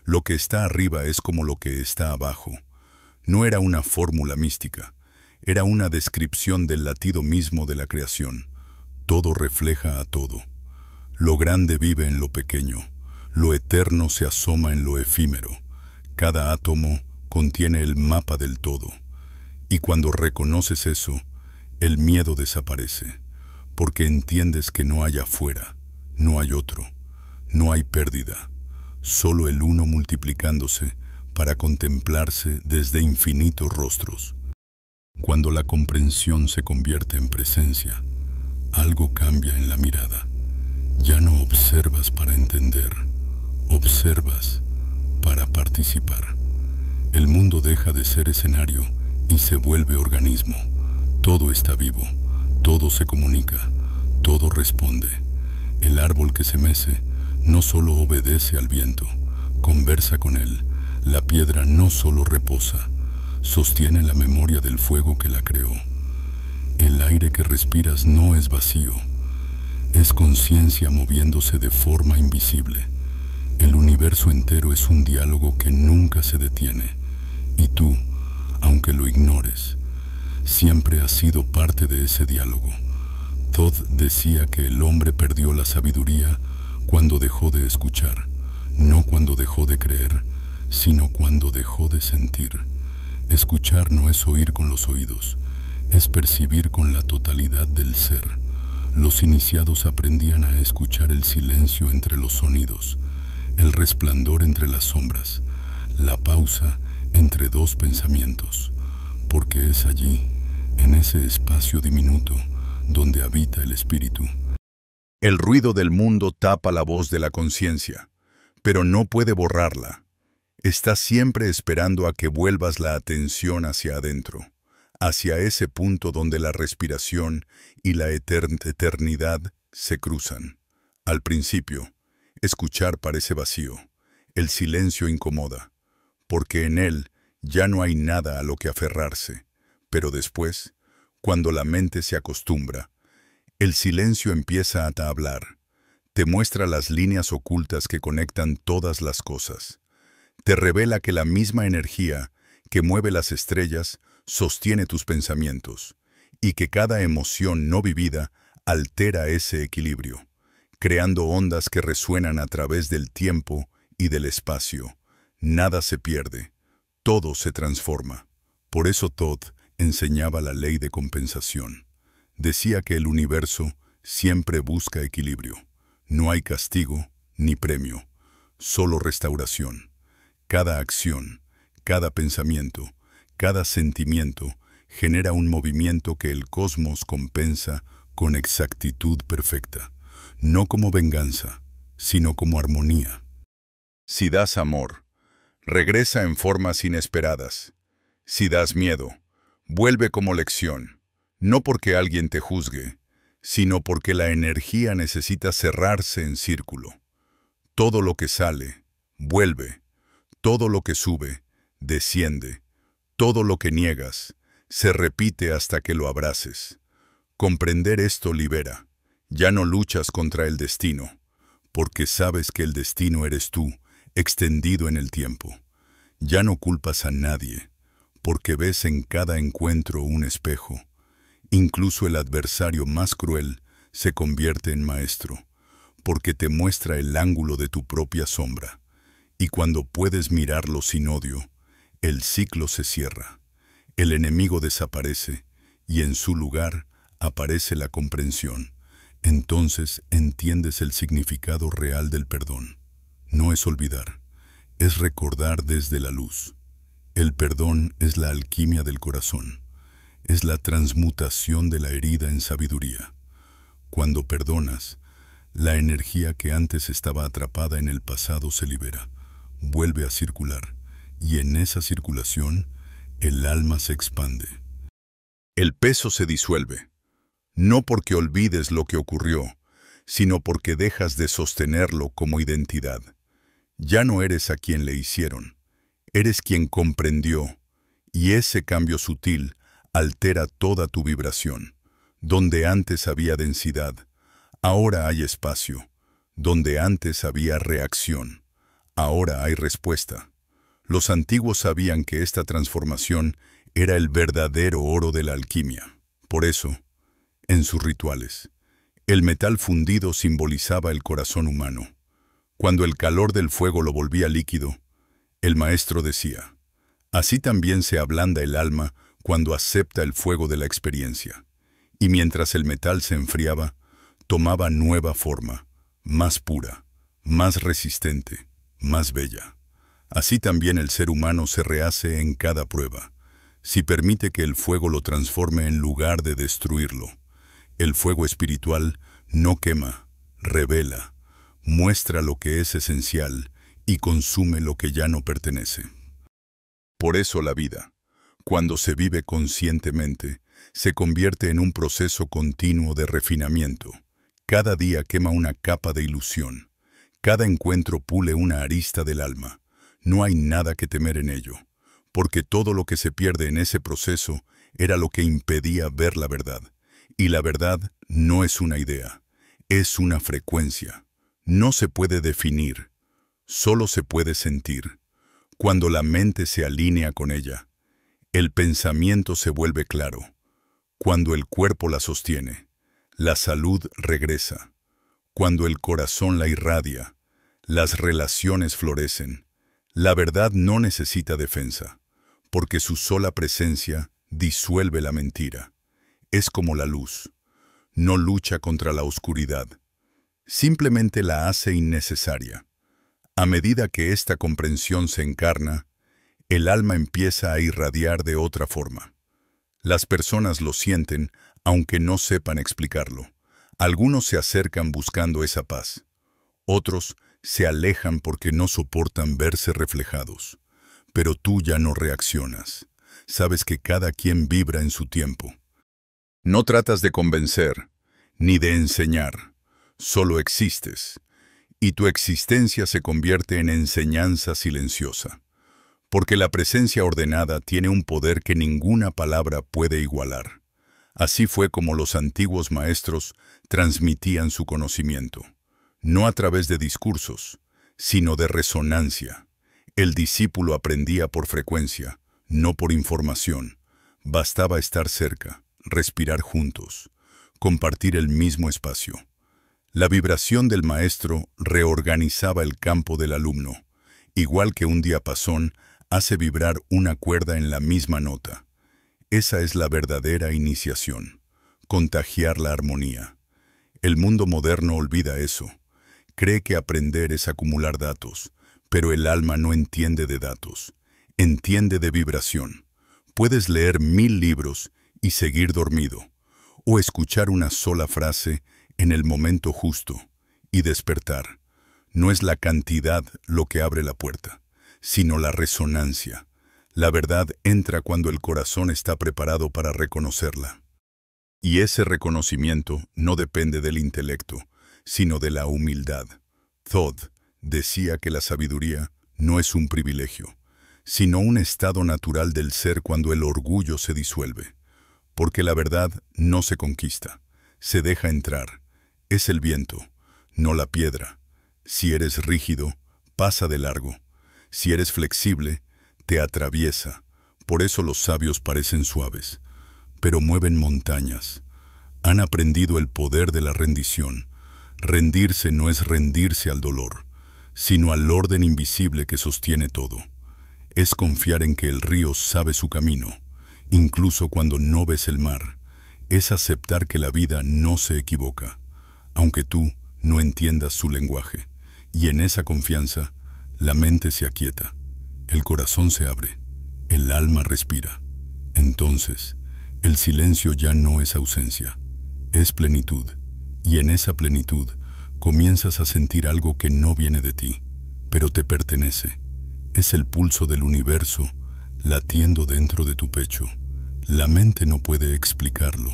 Lo que está arriba es como lo que está abajo. No era una fórmula mística, era una descripción del latido mismo de la creación. Todo refleja a todo. Lo grande vive en lo pequeño, lo eterno se asoma en lo efímero. Cada átomo contiene el mapa del todo. Y cuando reconoces eso, el miedo desaparece, porque entiendes que no hay afuera, no hay otro, no hay pérdida, solo el uno multiplicándose para contemplarse desde infinitos rostros. Cuando la comprensión se convierte en presencia, algo cambia en la mirada. Ya no observas para entender, observas para participar. El mundo deja de ser escenario y se vuelve organismo. Todo está vivo, todo se comunica, todo responde. El árbol que se mece no solo obedece al viento, conversa con él. La piedra no solo reposa, sostiene la memoria del fuego que la creó. El aire que respiras no es vacío, es conciencia moviéndose de forma invisible. El universo entero es un diálogo que nunca se detiene, y tú, aunque lo ignores, siempre has sido parte de ese diálogo. Thoth decía que el hombre perdió la sabiduría cuando dejó de escuchar, no cuando dejó de creer, sino cuando dejó de sentir. Escuchar no es oír con los oídos, es percibir con la totalidad del ser. Los iniciados aprendían a escuchar el silencio entre los sonidos, el resplandor entre las sombras, la pausa entre dos pensamientos, porque es allí, en ese espacio diminuto, donde habita el espíritu. El ruido del mundo tapa la voz de la conciencia, pero no puede borrarla. Está siempre esperando a que vuelvas la atención hacia adentro, hacia ese punto donde la respiración y la eternidad se cruzan. Al principio, escuchar parece vacío, el silencio incomoda, porque en él ya no hay nada a lo que aferrarse, pero después, cuando la mente se acostumbra, el silencio empieza a hablar, te muestra las líneas ocultas que conectan todas las cosas, te revela que la misma energía que mueve las estrellas sostiene tus pensamientos, y que cada emoción no vivida altera ese equilibrio, creando ondas que resuenan a través del tiempo y del espacio. Nada se pierde, todo se transforma. Por eso Todd enseñaba la ley de compensación. Decía que el universo siempre busca equilibrio. No hay castigo ni premio, solo restauración. Cada acción, cada pensamiento, cada sentimiento genera un movimiento que el cosmos compensa con exactitud perfecta, no como venganza, sino como armonía. Si das amor, regresa en formas inesperadas. Si das miedo, vuelve como lección, no porque alguien te juzgue, sino porque la energía necesita cerrarse en círculo. Todo lo que sale, vuelve. Todo lo que sube, desciende. Todo lo que niegas, se repite hasta que lo abraces. Comprender esto libera. Ya no luchas contra el destino, porque sabes que el destino eres tú, extendido en el tiempo. Ya no culpas a nadie, porque ves en cada encuentro un espejo. Incluso el adversario más cruel se convierte en maestro, porque te muestra el ángulo de tu propia sombra. Y cuando puedes mirarlo sin odio, el ciclo se cierra, el enemigo desaparece y en su lugar aparece la comprensión. Entonces entiendes el significado real del perdón. No es olvidar, es recordar desde la luz. El perdón es la alquimia del corazón, es la transmutación de la herida en sabiduría. Cuando perdonas, la energía que antes estaba atrapada en el pasado se libera, vuelve a circular, y en esa circulación el alma se expande. El peso se disuelve, no porque olvides lo que ocurrió, sino porque dejas de sostenerlo como identidad. Ya no eres a quien le hicieron, eres quien comprendió, y ese cambio sutil altera toda tu vibración. Donde antes había densidad, ahora hay espacio. Donde antes había reacción, ahora hay respuesta. Los antiguos sabían que esta transformación era el verdadero oro de la alquimia. Por eso, en sus rituales, el metal fundido simbolizaba el corazón humano. Cuando el calor del fuego lo volvía líquido, el maestro decía, así también se ablanda el alma cuando acepta el fuego de la experiencia. Y mientras el metal se enfriaba, tomaba nueva forma, más pura, más resistente, más bella. Así también el ser humano se rehace en cada prueba, si permite que el fuego lo transforme en lugar de destruirlo. El fuego espiritual no quema, revela, muestra lo que es esencial y consume lo que ya no pertenece. Por eso la vida, cuando se vive conscientemente, se convierte en un proceso continuo de refinamiento. Cada día quema una capa de ilusión. Cada encuentro pule una arista del alma. No hay nada que temer en ello, porque todo lo que se pierde en ese proceso era lo que impedía ver la verdad. Y la verdad no es una idea, es una frecuencia. No se puede definir, solo se puede sentir. Cuando la mente se alinea con ella, el pensamiento se vuelve claro. Cuando el cuerpo la sostiene, la salud regresa. Cuando el corazón la irradia, las relaciones florecen. La verdad no necesita defensa, porque su sola presencia disuelve la mentira. Es como la luz. No lucha contra la oscuridad. Simplemente la hace innecesaria. A medida que esta comprensión se encarna, el alma empieza a irradiar de otra forma. Las personas lo sienten, aunque no sepan explicarlo. Algunos se acercan buscando esa paz. Otros se alejan porque no soportan verse reflejados. Pero tú ya no reaccionas. sabes que cada quien vibra en su tiempo. No tratas de convencer, ni de enseñar, solo existes, y tu existencia se convierte en enseñanza silenciosa, porque la presencia ordenada tiene un poder que ninguna palabra puede igualar. Así fue como los antiguos maestros transmitían su conocimiento, no a través de discursos, sino de resonancia. El discípulo aprendía por frecuencia, no por información. Bastaba estar cerca, respirar juntos, compartir el mismo espacio. La vibración del maestro reorganizaba el campo del alumno, igual que un diapasón hace vibrar una cuerda en la misma nota. Esa es la verdadera iniciación, contagiar la armonía. El mundo moderno olvida eso. Cree que aprender es acumular datos, pero el alma no entiende de datos, entiende de vibración. Puedes leer 1000 libros y seguir dormido, o escuchar una sola frase en el momento justo y despertar. No es la cantidad lo que abre la puerta, sino la resonancia. La verdad entra cuando el corazón está preparado para reconocerla. Y ese reconocimiento no depende del intelecto, sino de la humildad. Thoth decía que la sabiduría no es un privilegio, sino un estado natural del ser cuando el orgullo se disuelve. Porque la verdad no se conquista, se deja entrar. Es el viento, no la piedra. Si eres rígido, pasa de largo. Si eres flexible, te atraviesa. Por eso los sabios parecen suaves, pero mueven montañas. Han aprendido el poder de la rendición. Rendirse no es rendirse al dolor, sino al orden invisible que sostiene todo. Es confiar en que el río sabe su camino, incluso cuando no ves el mar. Es aceptar que la vida no se equivoca, aunque tú no entiendas su lenguaje. Y en esa confianza, la mente se aquieta, el corazón se abre, el alma respira. Entonces, el silencio ya no es ausencia, es plenitud. Y en esa plenitud, comienzas a sentir algo que no viene de ti, pero te pertenece. Es el pulso del universo latiendo dentro de tu pecho. La mente no puede explicarlo,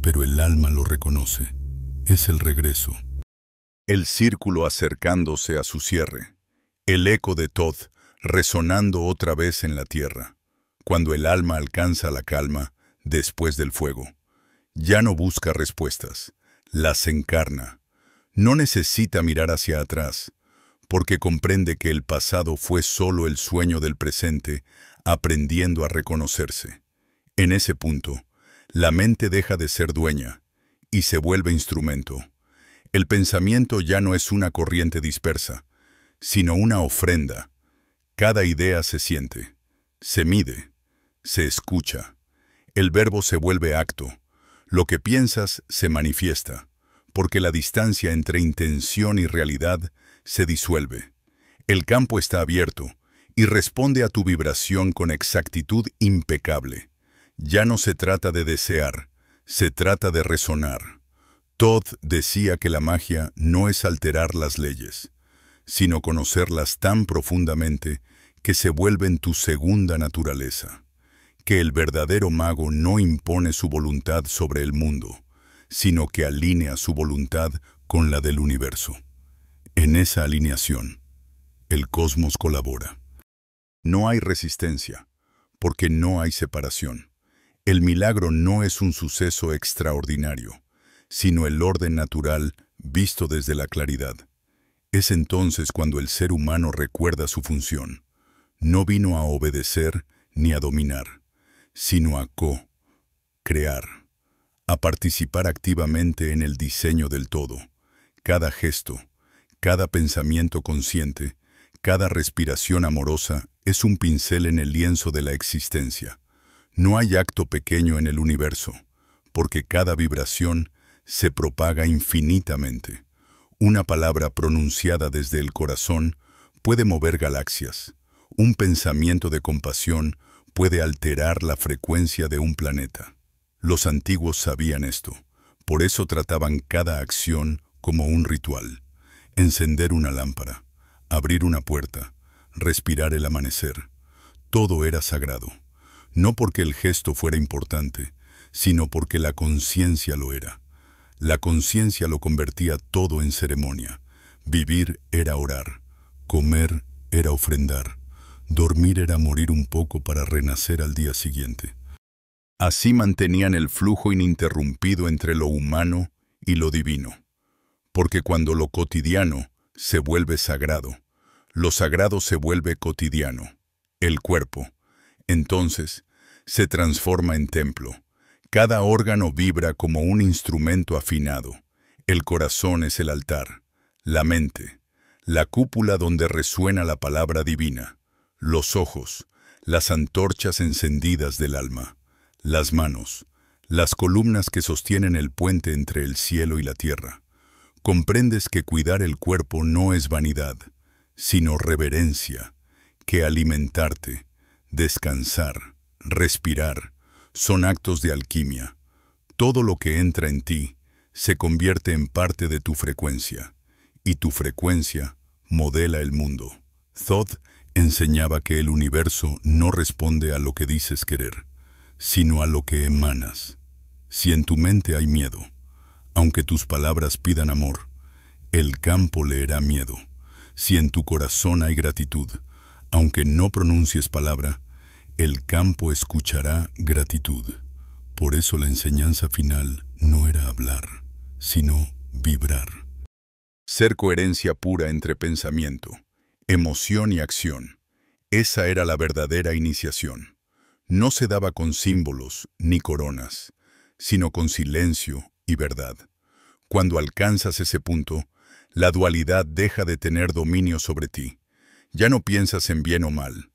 pero el alma lo reconoce. Es el regreso. El círculo acercándose a su cierre. El eco de Thoth resonando otra vez en la tierra. Cuando el alma alcanza la calma después del fuego. Ya no busca respuestas, las encarna. No necesita mirar hacia atrás, porque comprende que el pasado fue solo el sueño del presente, aprendiendo a reconocerse. En ese punto, la mente deja de ser dueña y se vuelve instrumento. El pensamiento ya no es una corriente dispersa, sino una ofrenda. Cada idea se siente, se mide, se escucha. El verbo se vuelve acto. Lo que piensas se manifiesta, porque la distancia entre intención y realidad se disuelve. El campo está abierto y responde a tu vibración con exactitud impecable. Ya no se trata de desear, se trata de resonar. Thoth decía que la magia no es alterar las leyes, sino conocerlas tan profundamente que se vuelven tu segunda naturaleza. Que el verdadero mago no impone su voluntad sobre el mundo, sino que alinea su voluntad con la del universo. En esa alineación, el cosmos colabora. No hay resistencia, porque no hay separación. El milagro no es un suceso extraordinario, sino el orden natural visto desde la claridad. Es entonces cuando el ser humano recuerda su función. No vino a obedecer ni a dominar, sino a crear, a participar activamente en el diseño del todo. Cada gesto, cada pensamiento consciente, cada respiración amorosa es un pincel en el lienzo de la existencia. No hay acto pequeño en el universo, porque cada vibración se propaga infinitamente. Una palabra pronunciada desde el corazón puede mover galaxias. Un pensamiento de compasión puede alterar la frecuencia de un planeta. Los antiguos sabían esto, por eso trataban cada acción como un ritual. Encender una lámpara, abrir una puerta, respirar el amanecer. Todo era sagrado. no porque el gesto fuera importante, sino porque la conciencia lo era. La conciencia lo convertía todo en ceremonia. Vivir era orar, comer era ofrendar, dormir era morir un poco para renacer al día siguiente. Así mantenían el flujo ininterrumpido entre lo humano y lo divino. Porque cuando lo cotidiano se vuelve sagrado, lo sagrado se vuelve cotidiano, el cuerpo. Entonces, se transforma en templo. Cada órgano vibra como un instrumento afinado. El corazón es el altar, la mente, la cúpula donde resuena la palabra divina, los ojos, las antorchas encendidas del alma, las manos, las columnas que sostienen el puente entre el cielo y la tierra. Comprendes que cuidar el cuerpo no es vanidad, sino reverencia, que alimentarte, descansar, respirar, son actos de alquimia. Todo lo que entra en ti se convierte en parte de tu frecuencia, y tu frecuencia modela el mundo. Thoth enseñaba que el universo no responde a lo que dices querer, sino a lo que emanas. Si en tu mente hay miedo, aunque tus palabras pidan amor, el campo leerá miedo. Si en tu corazón hay gratitud, aunque no pronuncies palabra, el campo escuchará gratitud. Por eso la enseñanza final no era hablar, sino vibrar. Ser coherencia pura entre pensamiento, emoción y acción. Esa era la verdadera iniciación. No se daba con símbolos ni coronas, sino con silencio y verdad. Cuando alcanzas ese punto, la dualidad deja de tener dominio sobre ti. Ya no piensas en bien o mal,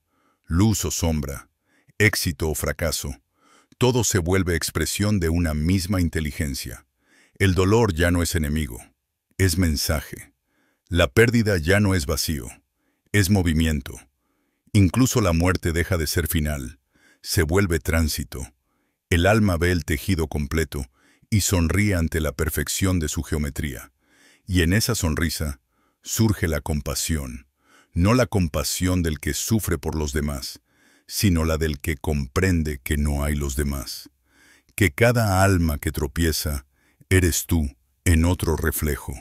luz o sombra, éxito o fracaso. Todo se vuelve expresión de una misma inteligencia. El dolor ya no es enemigo, es mensaje. La pérdida ya no es vacío, es movimiento. Incluso la muerte deja de ser final, se vuelve tránsito. El alma ve el tejido completo y sonríe ante la perfección de su geometría. Y en esa sonrisa surge la compasión, no la compasión del que sufre por los demás, sino la del que comprende que no hay los demás. Que cada alma que tropieza eres tú en otro reflejo,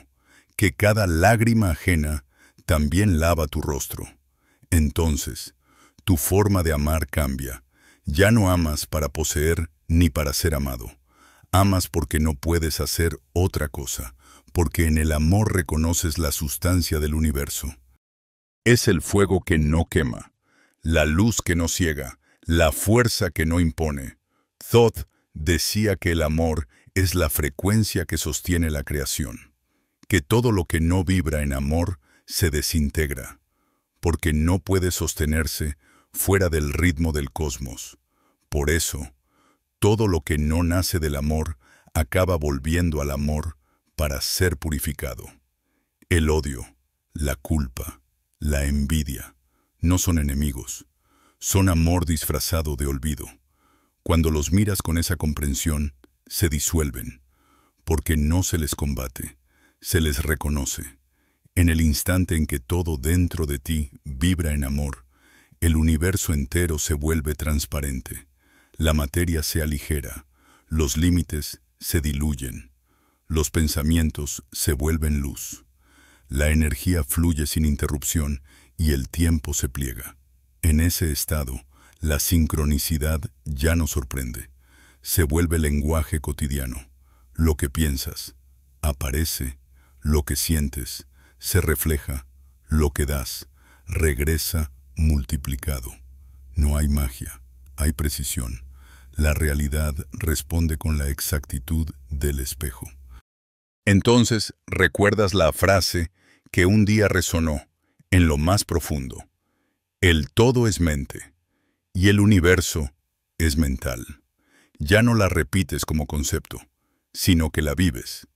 que cada lágrima ajena también lava tu rostro. Entonces, tu forma de amar cambia. Ya no amas para poseer ni para ser amado. Amas porque no puedes hacer otra cosa, porque en el amor reconoces la sustancia del universo. Es el fuego que no quema, la luz que no ciega, la fuerza que no impone. Thoth decía que el amor es la frecuencia que sostiene la creación, que todo lo que no vibra en amor se desintegra, porque no puede sostenerse fuera del ritmo del cosmos. Por eso, todo lo que no nace del amor acaba volviendo al amor para ser purificado. El odio, la culpa, la envidia, no son enemigos, son amor disfrazado de olvido. Cuando los miras con esa comprensión, se disuelven, porque no se les combate, se les reconoce. En el instante en que todo dentro de ti vibra en amor, el universo entero se vuelve transparente, la materia se aligera, los límites se diluyen, los pensamientos se vuelven luz, la energía fluye sin interrupción y el tiempo se pliega. En ese estado, la sincronicidad ya no sorprende, se vuelve lenguaje cotidiano. Lo que piensas, aparece, lo que sientes, se refleja, lo que das, regresa multiplicado. No hay magia, hay precisión. La realidad responde con la exactitud del espejo. Entonces recuerdas la frase que un día resonó en lo más profundo. El todo es mente y el universo es mental. Ya no la repites como concepto, sino que la vives.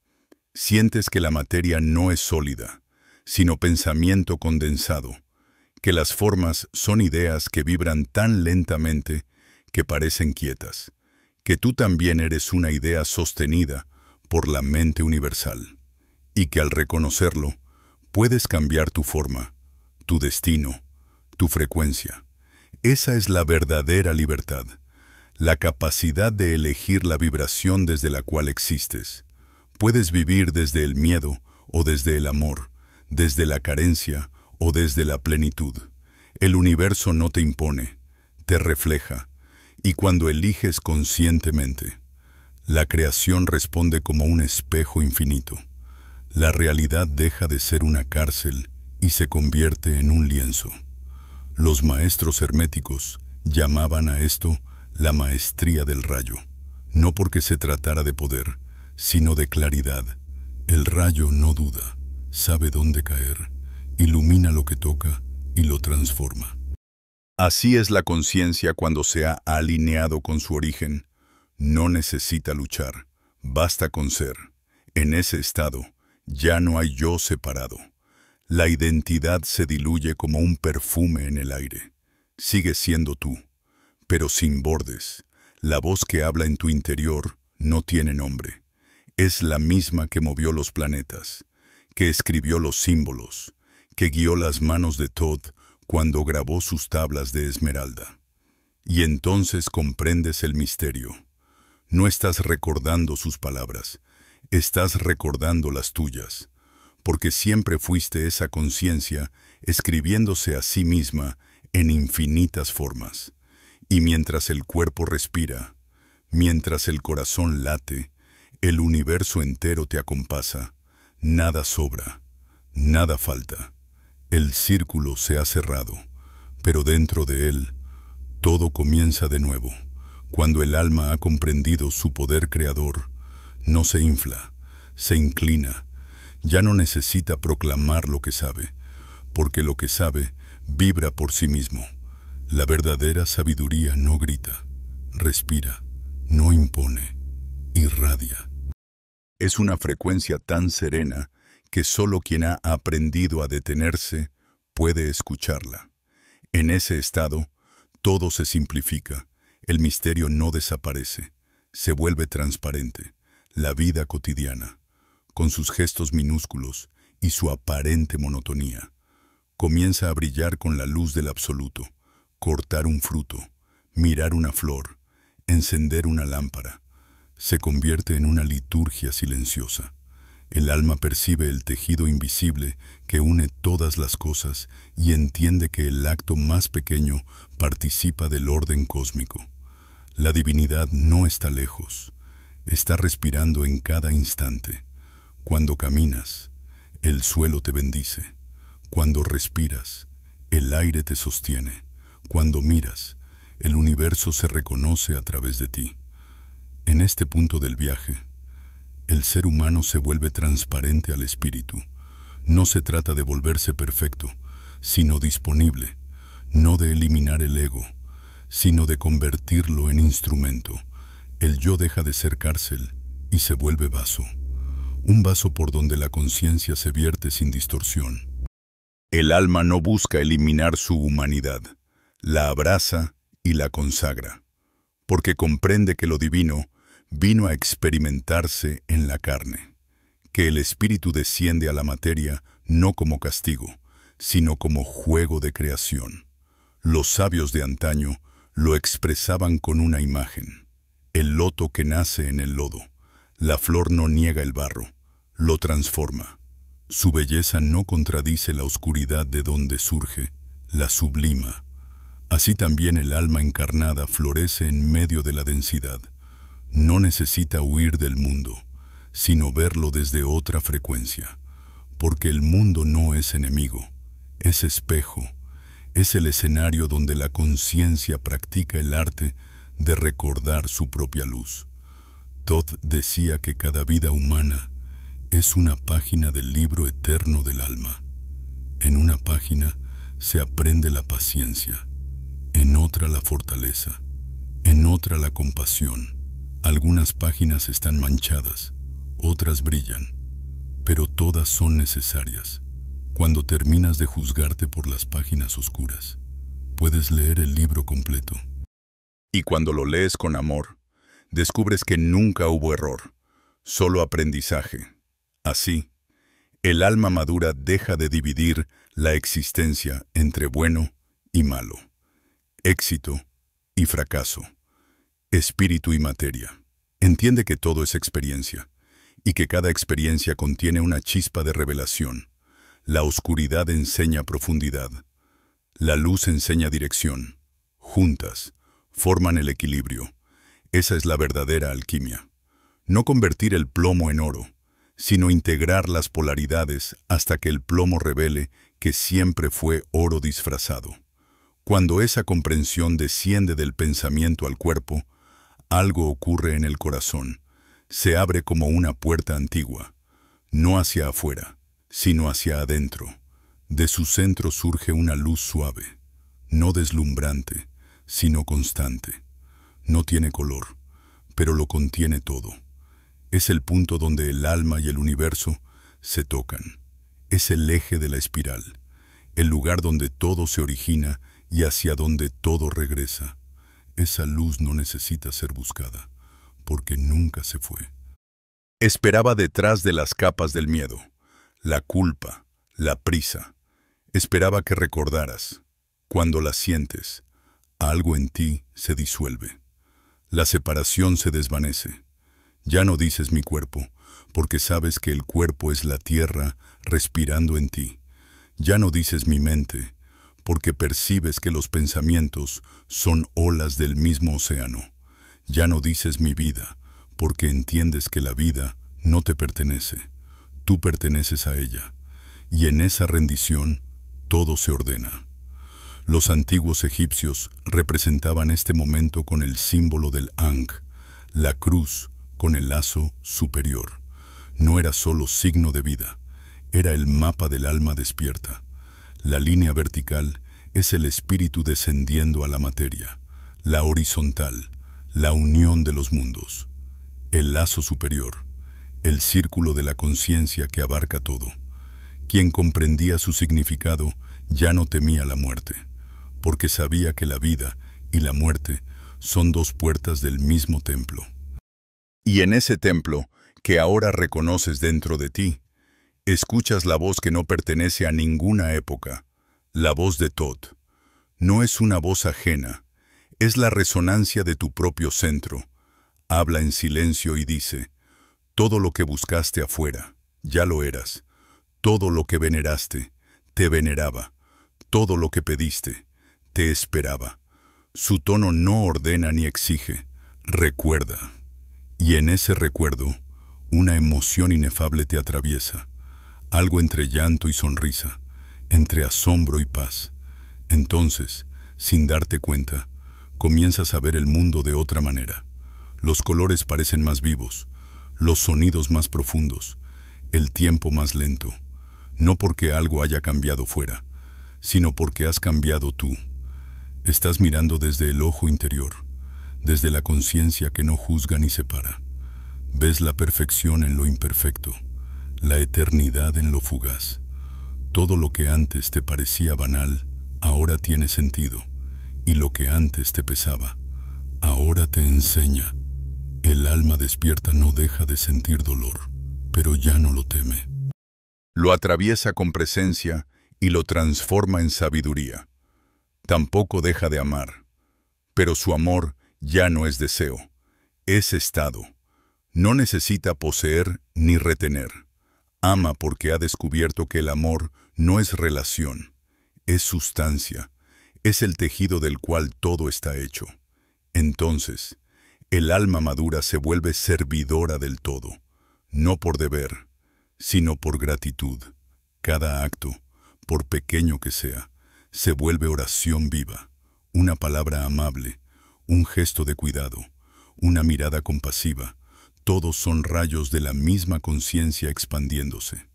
Sientes que la materia no es sólida, sino pensamiento condensado, que las formas son ideas que vibran tan lentamente que parecen quietas, que tú también eres una idea sostenida por la mente universal, y que al reconocerlo, puedes cambiar tu forma, tu destino, tu frecuencia. Esa es la verdadera libertad, la capacidad de elegir la vibración desde la cual existes. Puedes vivir desde el miedo o desde el amor, desde la carencia o desde la plenitud. El universo no te impone, te refleja, y cuando eliges conscientemente, la creación responde como un espejo infinito. La realidad deja de ser una cárcel y se convierte en un lienzo. Los maestros herméticos llamaban a esto la maestría del rayo, no porque se tratara de poder, sino de claridad. El rayo no duda, sabe dónde caer, ilumina lo que toca y lo transforma. Así es la conciencia cuando se ha alineado con su origen. No necesita luchar, basta con ser. En ese estado, ya no hay yo separado. La identidad se diluye como un perfume en el aire. Sigue siendo tú, pero sin bordes. La voz que habla en tu interior no tiene nombre. Es la misma que movió los planetas, que escribió los símbolos, que guió las manos de Todd cuando grabó sus tablas de esmeralda. Y entonces comprendes el misterio. No estás recordando sus palabras, estás recordando las tuyas, porque siempre fuiste esa conciencia escribiéndose a sí misma en infinitas formas. Y mientras el cuerpo respira, mientras el corazón late, el universo entero te acompasa. Nada sobra, nada falta. El círculo se ha cerrado, pero dentro de él, todo comienza de nuevo. Cuando el alma ha comprendido su poder creador, no se infla, se inclina. Ya no necesita proclamar lo que sabe, porque lo que sabe vibra por sí mismo. La verdadera sabiduría no grita, respira, no impone, irradia. Es una frecuencia tan serena que solo quien ha aprendido a detenerse puede escucharla. En ese estado, todo se simplifica, el misterio no desaparece, se vuelve transparente. La vida cotidiana, con sus gestos minúsculos y su aparente monotonía, comienza a brillar con la luz del absoluto. Cortar un fruto, mirar una flor, encender una lámpara, se convierte en una liturgia silenciosa. El alma percibe el tejido invisible que une todas las cosas y entiende que el acto más pequeño participa del orden cósmico. La divinidad no está lejos, está respirando en cada instante. Cuando caminas, el suelo te bendice. Cuando respiras, el aire te sostiene. Cuando miras, el universo se reconoce a través de ti. En este punto del viaje, el ser humano se vuelve transparente al espíritu. No se trata de volverse perfecto, sino disponible, no de eliminar el ego, sino de convertirlo en instrumento. El yo deja de ser cárcel y se vuelve vaso. Un vaso por donde la conciencia se vierte sin distorsión. El alma no busca eliminar su humanidad, la abraza y la consagra, porque comprende que lo divino vino a experimentarse en la carne, que el espíritu desciende a la materia no como castigo, sino como juego de creación. Los sabios de antaño lo expresaban con una imagen: el loto que nace en el lodo. La flor no niega el barro, lo transforma. Su belleza no contradice la oscuridad de donde surge, la sublima. Así también el alma encarnada florece en medio de la densidad. No necesita huir del mundo, sino verlo desde otra frecuencia, porque el mundo no es enemigo, es espejo, es el escenario donde la conciencia practica el arte de recordar su propia luz. Todd decía que cada vida humana es una página del libro eterno del alma. En una página se aprende la paciencia, en otra la fortaleza, en otra la compasión. Algunas páginas están manchadas, otras brillan, pero todas son necesarias. Cuando terminas de juzgarte por las páginas oscuras, puedes leer el libro completo. Y cuando lo lees con amor, descubres que nunca hubo error, solo aprendizaje. Así, el alma madura deja de dividir la existencia entre bueno y malo, éxito y fracaso. Espíritu y materia. Entiende que todo es experiencia, y que cada experiencia contiene una chispa de revelación. La oscuridad enseña profundidad. La luz enseña dirección. Juntas, forman el equilibrio. Esa es la verdadera alquimia. No convertir el plomo en oro, sino integrar las polaridades hasta que el plomo revele que siempre fue oro disfrazado. Cuando esa comprensión desciende del pensamiento al cuerpo, algo ocurre en el corazón. Se abre como una puerta antigua, no hacia afuera, sino hacia adentro. De su centro surge una luz suave, no deslumbrante, sino constante. No tiene color, pero lo contiene todo. Es el punto donde el alma y el universo se tocan. Es el eje de la espiral, el lugar donde todo se origina y hacia donde todo regresa. Esa luz no necesita ser buscada, porque nunca se fue. Esperaba detrás de las capas del miedo, la culpa, la prisa. Esperaba que recordaras. Cuando la sientes, algo en ti se disuelve. La separación se desvanece. Ya no dices mi cuerpo, porque sabes que el cuerpo es la tierra respirando en ti. Ya no dices mi mente, porque percibes que los pensamientos son olas del mismo océano. Ya no dices mi vida, porque entiendes que la vida no te pertenece. Tú perteneces a ella, y en esa rendición todo se ordena. Los antiguos egipcios representaban este momento con el símbolo del Ankh, la cruz con el lazo superior. No era solo signo de vida, era el mapa del alma despierta. La línea vertical es el espíritu descendiendo a la materia, la horizontal, la unión de los mundos. El lazo superior, el círculo de la conciencia que abarca todo. Quien comprendía su significado ya no temía la muerte, porque sabía que la vida y la muerte son dos puertas del mismo templo. Y en ese templo, que ahora reconoces dentro de ti, escuchas la voz que no pertenece a ninguna época, la voz de Thoth. No es una voz ajena, es la resonancia de tu propio centro. Habla en silencio y dice: todo lo que buscaste afuera, ya lo eras. Todo lo que veneraste, te veneraba. Todo lo que pediste, te esperaba. Su tono no ordena ni exige, recuerda. Y en ese recuerdo, una emoción inefable te atraviesa. Algo entre llanto y sonrisa, entre asombro y paz. Entonces, sin darte cuenta, comienzas a ver el mundo de otra manera. Los colores parecen más vivos, los sonidos más profundos, el tiempo más lento. No porque algo haya cambiado fuera, sino porque has cambiado tú. Estás mirando desde el ojo interior, desde la conciencia que no juzga ni separa. Ves la perfección en lo imperfecto, la eternidad en lo fugaz. Todo lo que antes te parecía banal, ahora tiene sentido, y lo que antes te pesaba, ahora te enseña. El alma despierta no deja de sentir dolor, pero ya no lo teme. Lo atraviesa con presencia y lo transforma en sabiduría. Tampoco deja de amar, pero su amor ya no es deseo, es estado. No necesita poseer ni retener. Ama porque ha descubierto que el amor no es relación, es sustancia, es el tejido del cual todo está hecho. Entonces, el alma madura se vuelve servidora del todo, no por deber, sino por gratitud. Cada acto, por pequeño que sea, se vuelve oración viva, una palabra amable, un gesto de cuidado, una mirada compasiva. Todos son rayos de la misma conciencia expandiéndose.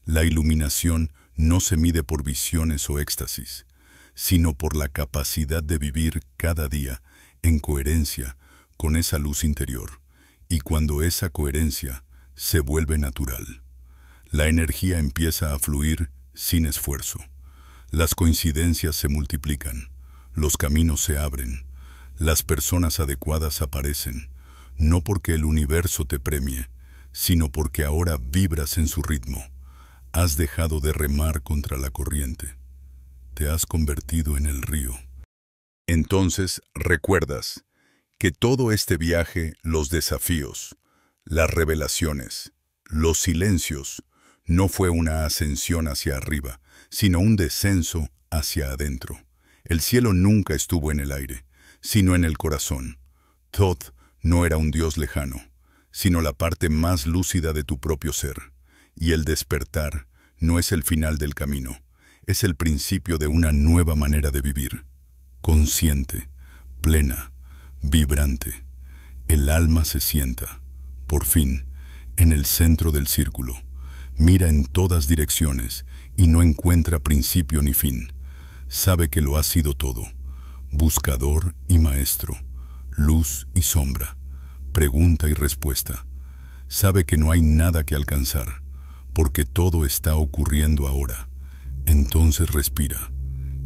La iluminación no se mide por visiones o éxtasis, sino por la capacidad de vivir cada día en coherencia con esa luz interior, y cuando esa coherencia se vuelve natural, la energía empieza a fluir sin esfuerzo. Las coincidencias se multiplican, los caminos se abren, las personas adecuadas aparecen, no porque el universo te premie, sino porque ahora vibras en su ritmo. Has dejado de remar contra la corriente. Te has convertido en el río. Entonces recuerdas Que todo este viaje, los desafíos, las revelaciones, los silencios, no fue una ascensión hacia arriba, sino un descenso hacia adentro. El cielo nunca estuvo en el aire, sino en el corazón. Thoth no era un dios lejano, sino la parte más lúcida de tu propio ser. Y el despertar no es el final del camino, es el principio de una nueva manera de vivir. Consciente, plena, vibrante. El alma se sienta, por fin, en el centro del círculo. Mira en todas direcciones y no encuentra principio ni fin. Sabe que lo ha sido todo, buscador y maestro, luz y sombra, pregunta y respuesta. Sabe que no hay nada que alcanzar, porque todo está ocurriendo ahora. Entonces respira,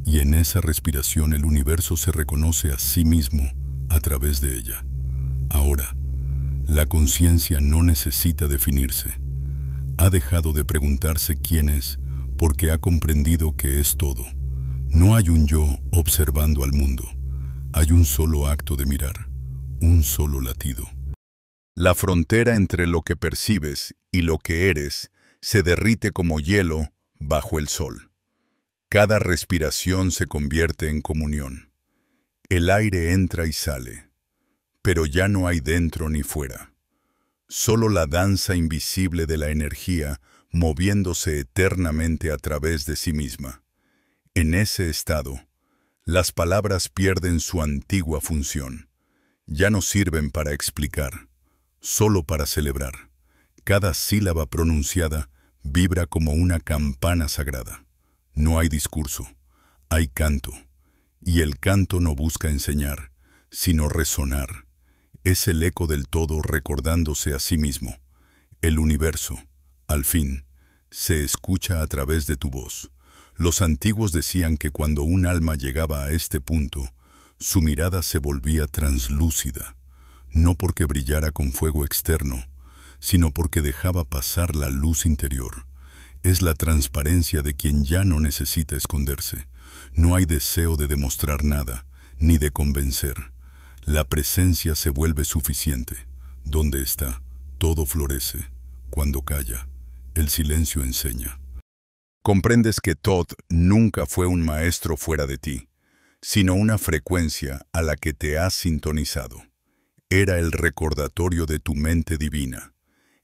y en esa respiración el universo se reconoce a sí mismo a través de ella. Ahora, la conciencia no necesita definirse. Ha dejado de preguntarse quién es, porque ha comprendido que es todo. No hay un yo observando al mundo. Hay un solo acto de mirar, un solo latido. La frontera entre lo que percibes y lo que eres se derrite como hielo bajo el sol. Cada respiración se convierte en comunión. El aire entra y sale, pero ya no hay dentro ni fuera. Solo la danza invisible de la energía moviéndose eternamente a través de sí misma. En ese estado, las palabras pierden su antigua función. Ya no sirven para explicar, solo para celebrar. Cada sílaba pronunciada vibra como una campana sagrada. No hay discurso, hay canto. Y el canto no busca enseñar, sino resonar. Es el eco del todo recordándose a sí mismo. El universo, al fin, se escucha a través de tu voz. Los antiguos decían que cuando un alma llegaba a este punto, su mirada se volvía translúcida, no porque brillara con fuego externo, sino porque dejaba pasar la luz interior. Es la transparencia de quien ya no necesita esconderse. No hay deseo de demostrar nada, ni de convencer. La presencia se vuelve suficiente. Donde está, todo florece. Cuando calla, el silencio enseña. Comprendes que Thoth nunca fue un maestro fuera de ti, sino una frecuencia a la que te has sintonizado. Era el recordatorio de tu mente divina,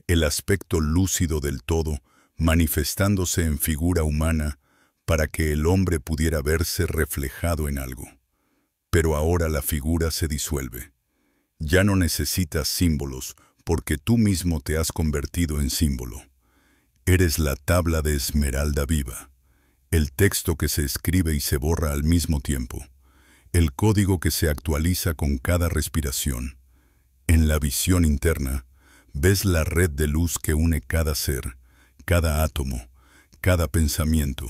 el aspecto lúcido del todo manifestándose en figura humana para que el hombre pudiera verse reflejado en algo. Pero ahora la figura se disuelve. Ya no necesitas símbolos porque tú mismo te has convertido en símbolo. Eres la tabla de esmeralda viva, el texto que se escribe y se borra al mismo tiempo, el código que se actualiza con cada respiración. En la visión interna, ves la red de luz que une cada ser, cada átomo, cada pensamiento.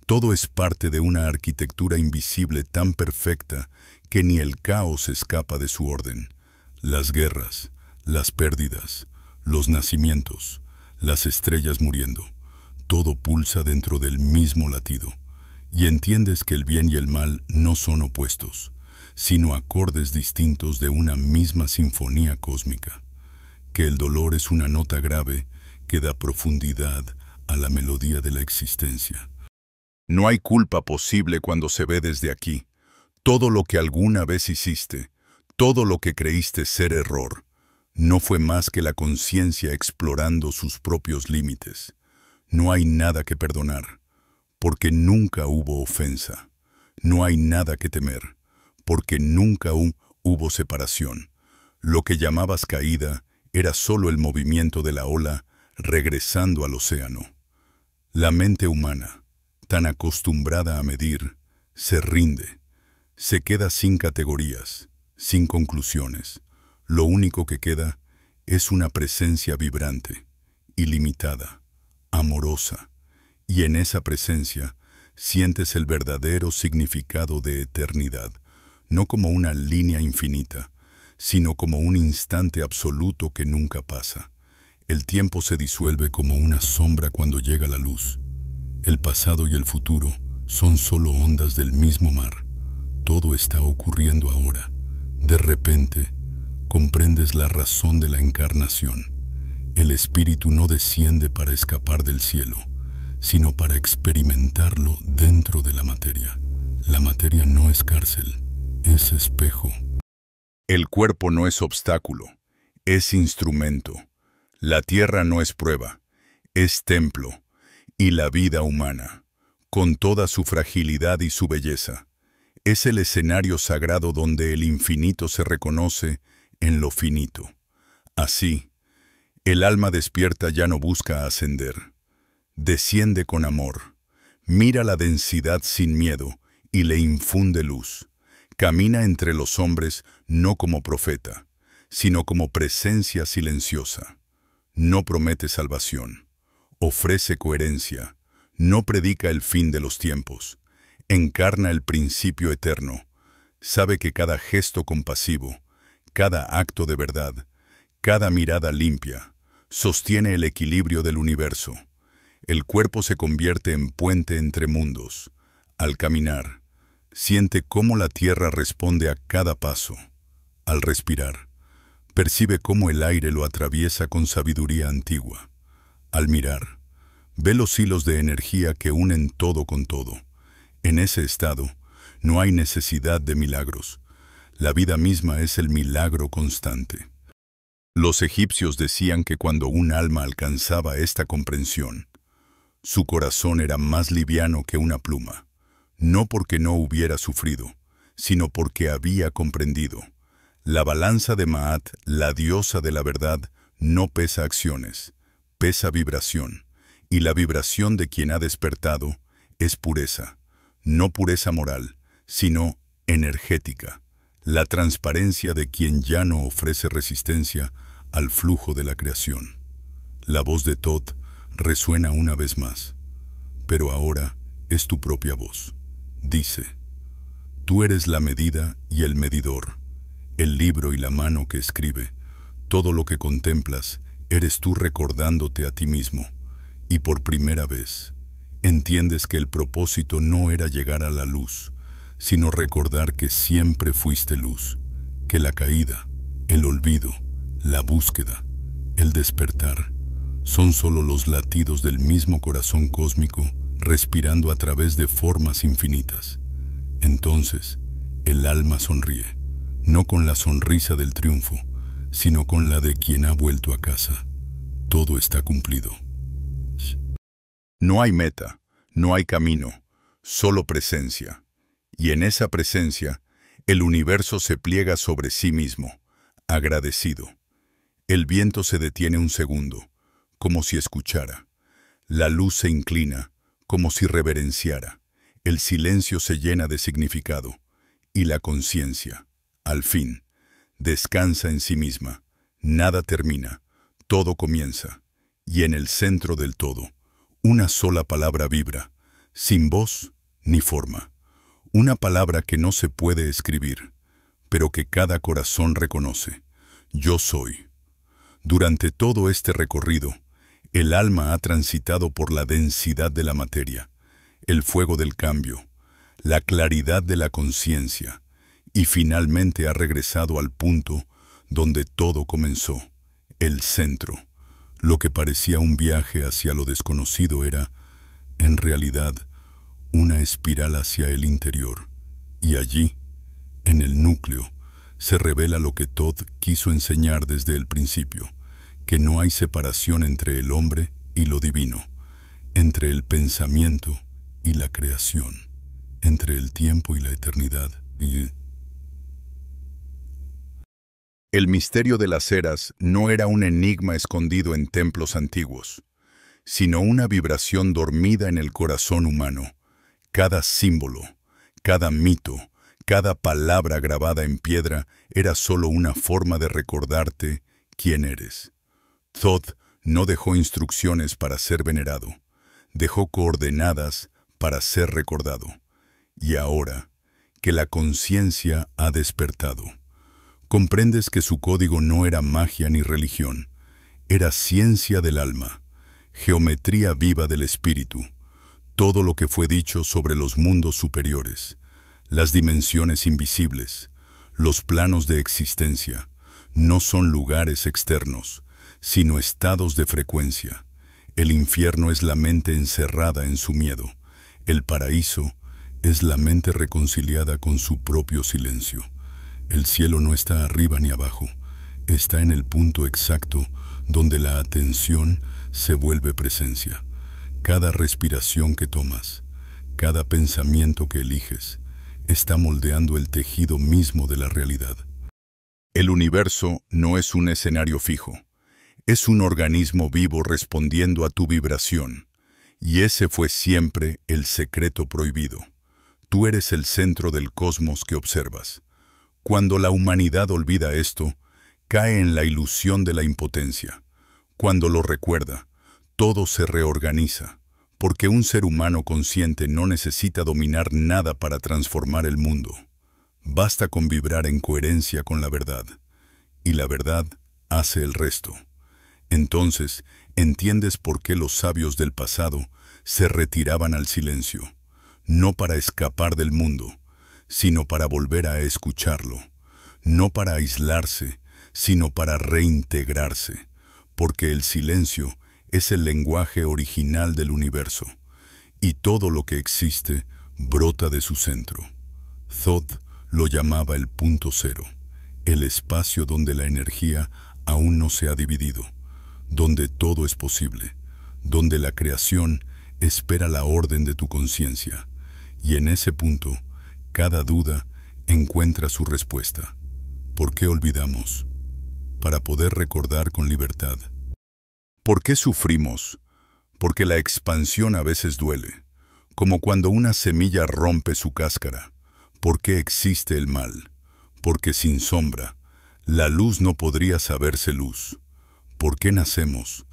Todo es parte de una arquitectura invisible tan perfecta que ni el caos escapa de su orden. Las guerras, las pérdidas, los nacimientos, las estrellas muriendo, todo pulsa dentro del mismo latido. Y entiendes que el bien y el mal no son opuestos, sino acordes distintos de una misma sinfonía cósmica. Que el dolor es una nota grave que da profundidad a la melodía de la existencia. No hay culpa posible cuando se ve desde aquí. Todo lo que alguna vez hiciste, todo lo que creíste ser error, no fue más que la conciencia explorando sus propios límites. No hay nada que perdonar, porque nunca hubo ofensa. No hay nada que temer, porque nunca hubo separación. Lo que llamabas caída era solo el movimiento de la ola regresando al océano. La mente humana, tan acostumbrada a medir, se rinde, se queda sin categorías, sin conclusiones. Lo único que queda es una presencia vibrante, ilimitada, amorosa, y en esa presencia sientes el verdadero significado de eternidad, no como una línea infinita, sino como un instante absoluto que nunca pasa. El tiempo se disuelve como una sombra cuando llega la luz. El pasado y el futuro son solo ondas del mismo mar. Todo está ocurriendo ahora. De repente, comprendes la razón de la encarnación. El espíritu no desciende para escapar del cielo, sino para experimentarlo dentro de la materia. La materia no es cárcel, es espejo. El cuerpo no es obstáculo, es instrumento. La tierra no es prueba, es templo. Y la vida humana, con toda su fragilidad y su belleza, es el escenario sagrado donde el infinito se reconoce en lo finito. Así, el alma despierta ya no busca ascender. Desciende con amor, mira la densidad sin miedo y le infunde luz. Camina entre los hombres no como profeta, sino como presencia silenciosa. No promete salvación. Ofrece coherencia, no predica el fin de los tiempos, encarna el principio eterno, sabe que cada gesto compasivo, cada acto de verdad, cada mirada limpia, sostiene el equilibrio del universo. El cuerpo se convierte en puente entre mundos. Al caminar, siente cómo la tierra responde a cada paso. Al respirar, percibe cómo el aire lo atraviesa con sabiduría antigua. Al mirar, ve los hilos de energía que unen todo con todo. En ese estado, no hay necesidad de milagros. La vida misma es el milagro constante. Los egipcios decían que cuando un alma alcanzaba esta comprensión, su corazón era más liviano que una pluma, no porque no hubiera sufrido, sino porque había comprendido. La balanza de Maat, la diosa de la verdad, no pesa acciones, pesa vibración, y la vibración de quien ha despertado es pureza, no pureza moral, sino energética, la transparencia de quien ya no ofrece resistencia al flujo de la creación. La voz de Thoth resuena una vez más, pero ahora es tu propia voz. Dice, tú eres la medida y el medidor, el libro y la mano que escribe, todo lo que contemplas, eres tú recordándote a ti mismo, y por primera vez, entiendes que el propósito no era llegar a la luz, sino recordar que siempre fuiste luz, que la caída, el olvido, la búsqueda, el despertar, son solo los latidos del mismo corazón cósmico respirando a través de formas infinitas. Entonces, el alma sonríe, no con la sonrisa del triunfo, sino con la de quien ha vuelto a casa. Todo está cumplido. No hay meta, no hay camino, solo presencia. Y en esa presencia, el universo se pliega sobre sí mismo, agradecido. El viento se detiene un segundo, como si escuchara. La luz se inclina, como si reverenciara. El silencio se llena de significado. Y la conciencia, al fin, descansa en sí misma. Nada termina, todo comienza. Y en el centro del todo, una sola palabra vibra, sin voz ni forma. Una palabra que no se puede escribir, pero que cada corazón reconoce. Yo soy. Durante todo este recorrido, el alma ha transitado por la densidad de la materia, el fuego del cambio, la claridad de la conciencia, y finalmente ha regresado al punto donde todo comenzó, el centro. Lo que parecía un viaje hacia lo desconocido era, en realidad, una espiral hacia el interior. Y allí, en el núcleo, se revela lo que Thoth quiso enseñar desde el principio, que no hay separación entre el hombre y lo divino, entre el pensamiento y la creación, entre el tiempo y la eternidad. El misterio de las eras no era un enigma escondido en templos antiguos, sino una vibración dormida en el corazón humano. Cada símbolo, cada mito, cada palabra grabada en piedra era solo una forma de recordarte quién eres. Thoth no dejó instrucciones para ser venerado, dejó coordenadas para ser recordado. Y ahora, que la conciencia ha despertado, comprendes que su código no era magia ni religión, era ciencia del alma, geometría viva del espíritu, todo lo que fue dicho sobre los mundos superiores, las dimensiones invisibles, Los planos de existencia no son lugares externos, sino estados de frecuencia. El infierno es la mente encerrada en su miedo. El paraíso es la mente reconciliada con su propio silencio. El cielo no está arriba ni abajo, está en el punto exacto donde la atención se vuelve presencia. Cada respiración que tomas, cada pensamiento que eliges, está moldeando el tejido mismo de la realidad. El universo no es un escenario fijo, es un organismo vivo respondiendo a tu vibración, y ese fue siempre el secreto prohibido. Tú eres el centro del cosmos que observas. Cuando la humanidad olvida esto, cae en la ilusión de la impotencia. Cuando lo recuerda, todo se reorganiza, porque un ser humano consciente no necesita dominar nada para transformar el mundo. Basta con vibrar en coherencia con la verdad, y la verdad hace el resto. Entonces, entiendes por qué los sabios del pasado se retiraban al silencio, no para escapar del mundo, sino para volver a escucharlo, no para aislarse, sino para reintegrarse, porque el silencio es el lenguaje original del universo, y todo lo que existe brota de su centro. Thoth lo llamaba el punto cero, el espacio donde la energía aún no se ha dividido, donde todo es posible, donde la creación espera la orden de tu conciencia, y en ese punto, cada duda encuentra su respuesta. ¿Por qué olvidamos? Para poder recordar con libertad. ¿Por qué sufrimos? Porque la expansión a veces duele, como cuando una semilla rompe su cáscara. ¿Por qué existe el mal? Porque sin sombra, la luz no podría saberse luz. ¿Por qué nacemos?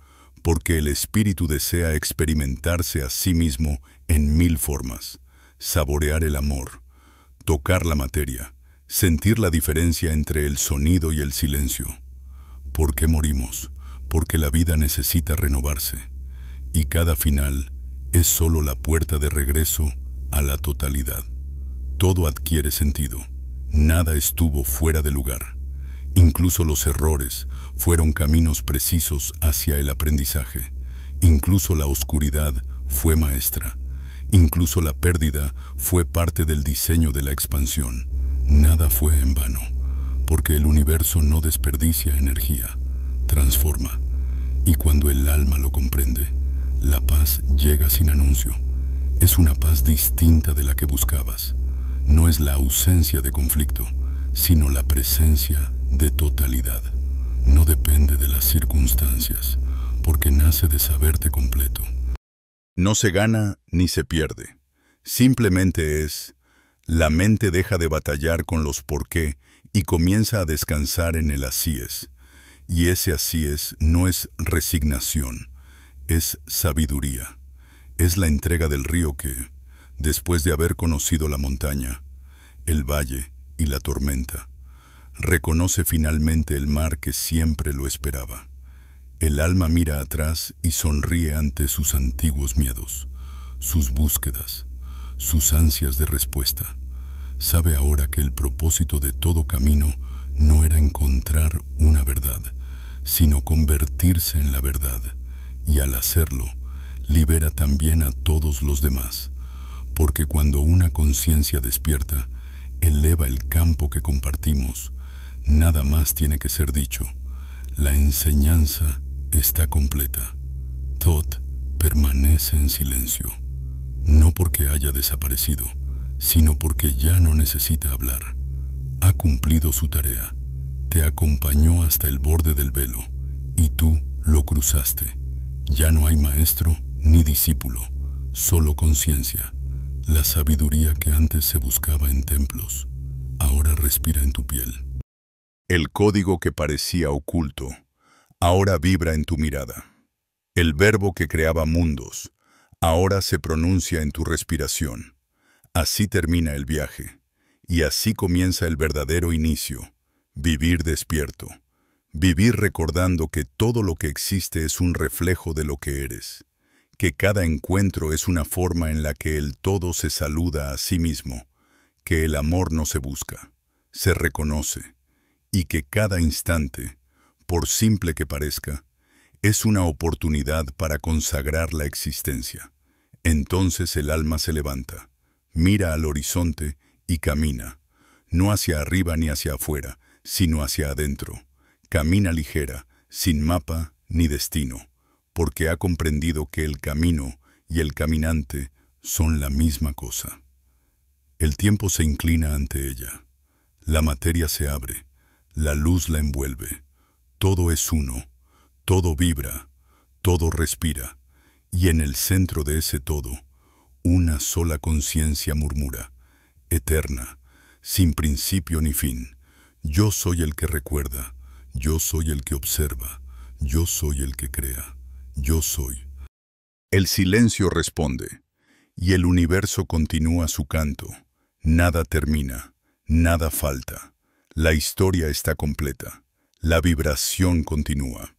Porque el espíritu desea experimentarse a sí mismo en 1000 formas, saborear el amor, tocar la materia, sentir la diferencia entre el sonido y el silencio. ¿Por qué morimos? Porque la vida necesita renovarse, y cada final es solo la puerta de regreso a la totalidad. Todo adquiere sentido, nada estuvo fuera de lugar. Incluso los errores fueron caminos precisos hacia el aprendizaje. Incluso la oscuridad fue maestra. Incluso la pérdida fue parte del diseño de la expansión. Nada fue en vano, porque el universo no desperdicia energía, transforma. Y cuando el alma lo comprende, la paz llega sin anuncio. Es una paz distinta de la que buscabas. No es la ausencia de conflicto, sino la presencia de totalidad. No depende de las circunstancias, porque nace de saberte completo. No se gana ni se pierde. Simplemente es, la mente deja de batallar con los por qué y comienza a descansar en el así es. Y ese así es no es resignación, es sabiduría. Es la entrega del río que, después de haber conocido la montaña, el valle y la tormenta, reconoce finalmente el mar que siempre lo esperaba. El alma mira atrás y sonríe ante sus antiguos miedos, sus búsquedas, sus ansias de respuesta. Sabe ahora que el propósito de todo camino no era encontrar una verdad, sino convertirse en la verdad, y al hacerlo, libera también a todos los demás, porque cuando una conciencia despierta, eleva el campo que compartimos. Nada más tiene que ser dicho. La enseñanza está completa. Thoth permanece en silencio, no porque haya desaparecido, sino porque ya no necesita hablar. Ha cumplido su tarea, te acompañó hasta el borde del velo, y tú lo cruzaste. Ya no hay maestro ni discípulo, solo conciencia. La sabiduría que antes se buscaba en templos, ahora respira en tu piel. El código que parecía oculto, ahora vibra en tu mirada. El verbo que creaba mundos, ahora se pronuncia en tu respiración. Así termina el viaje, y así comienza el verdadero inicio, vivir despierto. Vivir recordando que todo lo que existe es un reflejo de lo que eres, que cada encuentro es una forma en la que el todo se saluda a sí mismo, que el amor no se busca, se reconoce, y que cada instante, por simple que parezca, es una oportunidad para consagrar la existencia. Entonces el alma se levanta, mira al horizonte y camina, no hacia arriba ni hacia afuera, sino hacia adentro. Camina ligera, sin mapa ni destino, porque ha comprendido que el camino y el caminante son la misma cosa. El tiempo se inclina ante ella, la materia se abre, la luz la envuelve, todo es uno, todo vibra, todo respira, y en el centro de ese todo, una sola conciencia murmura, eterna, sin principio ni fin: yo soy el que recuerda, yo soy el que observa, yo soy el que crea, yo soy. El silencio responde, y el universo continúa su canto. Nada termina, nada falta. La historia está completa. La vibración continúa.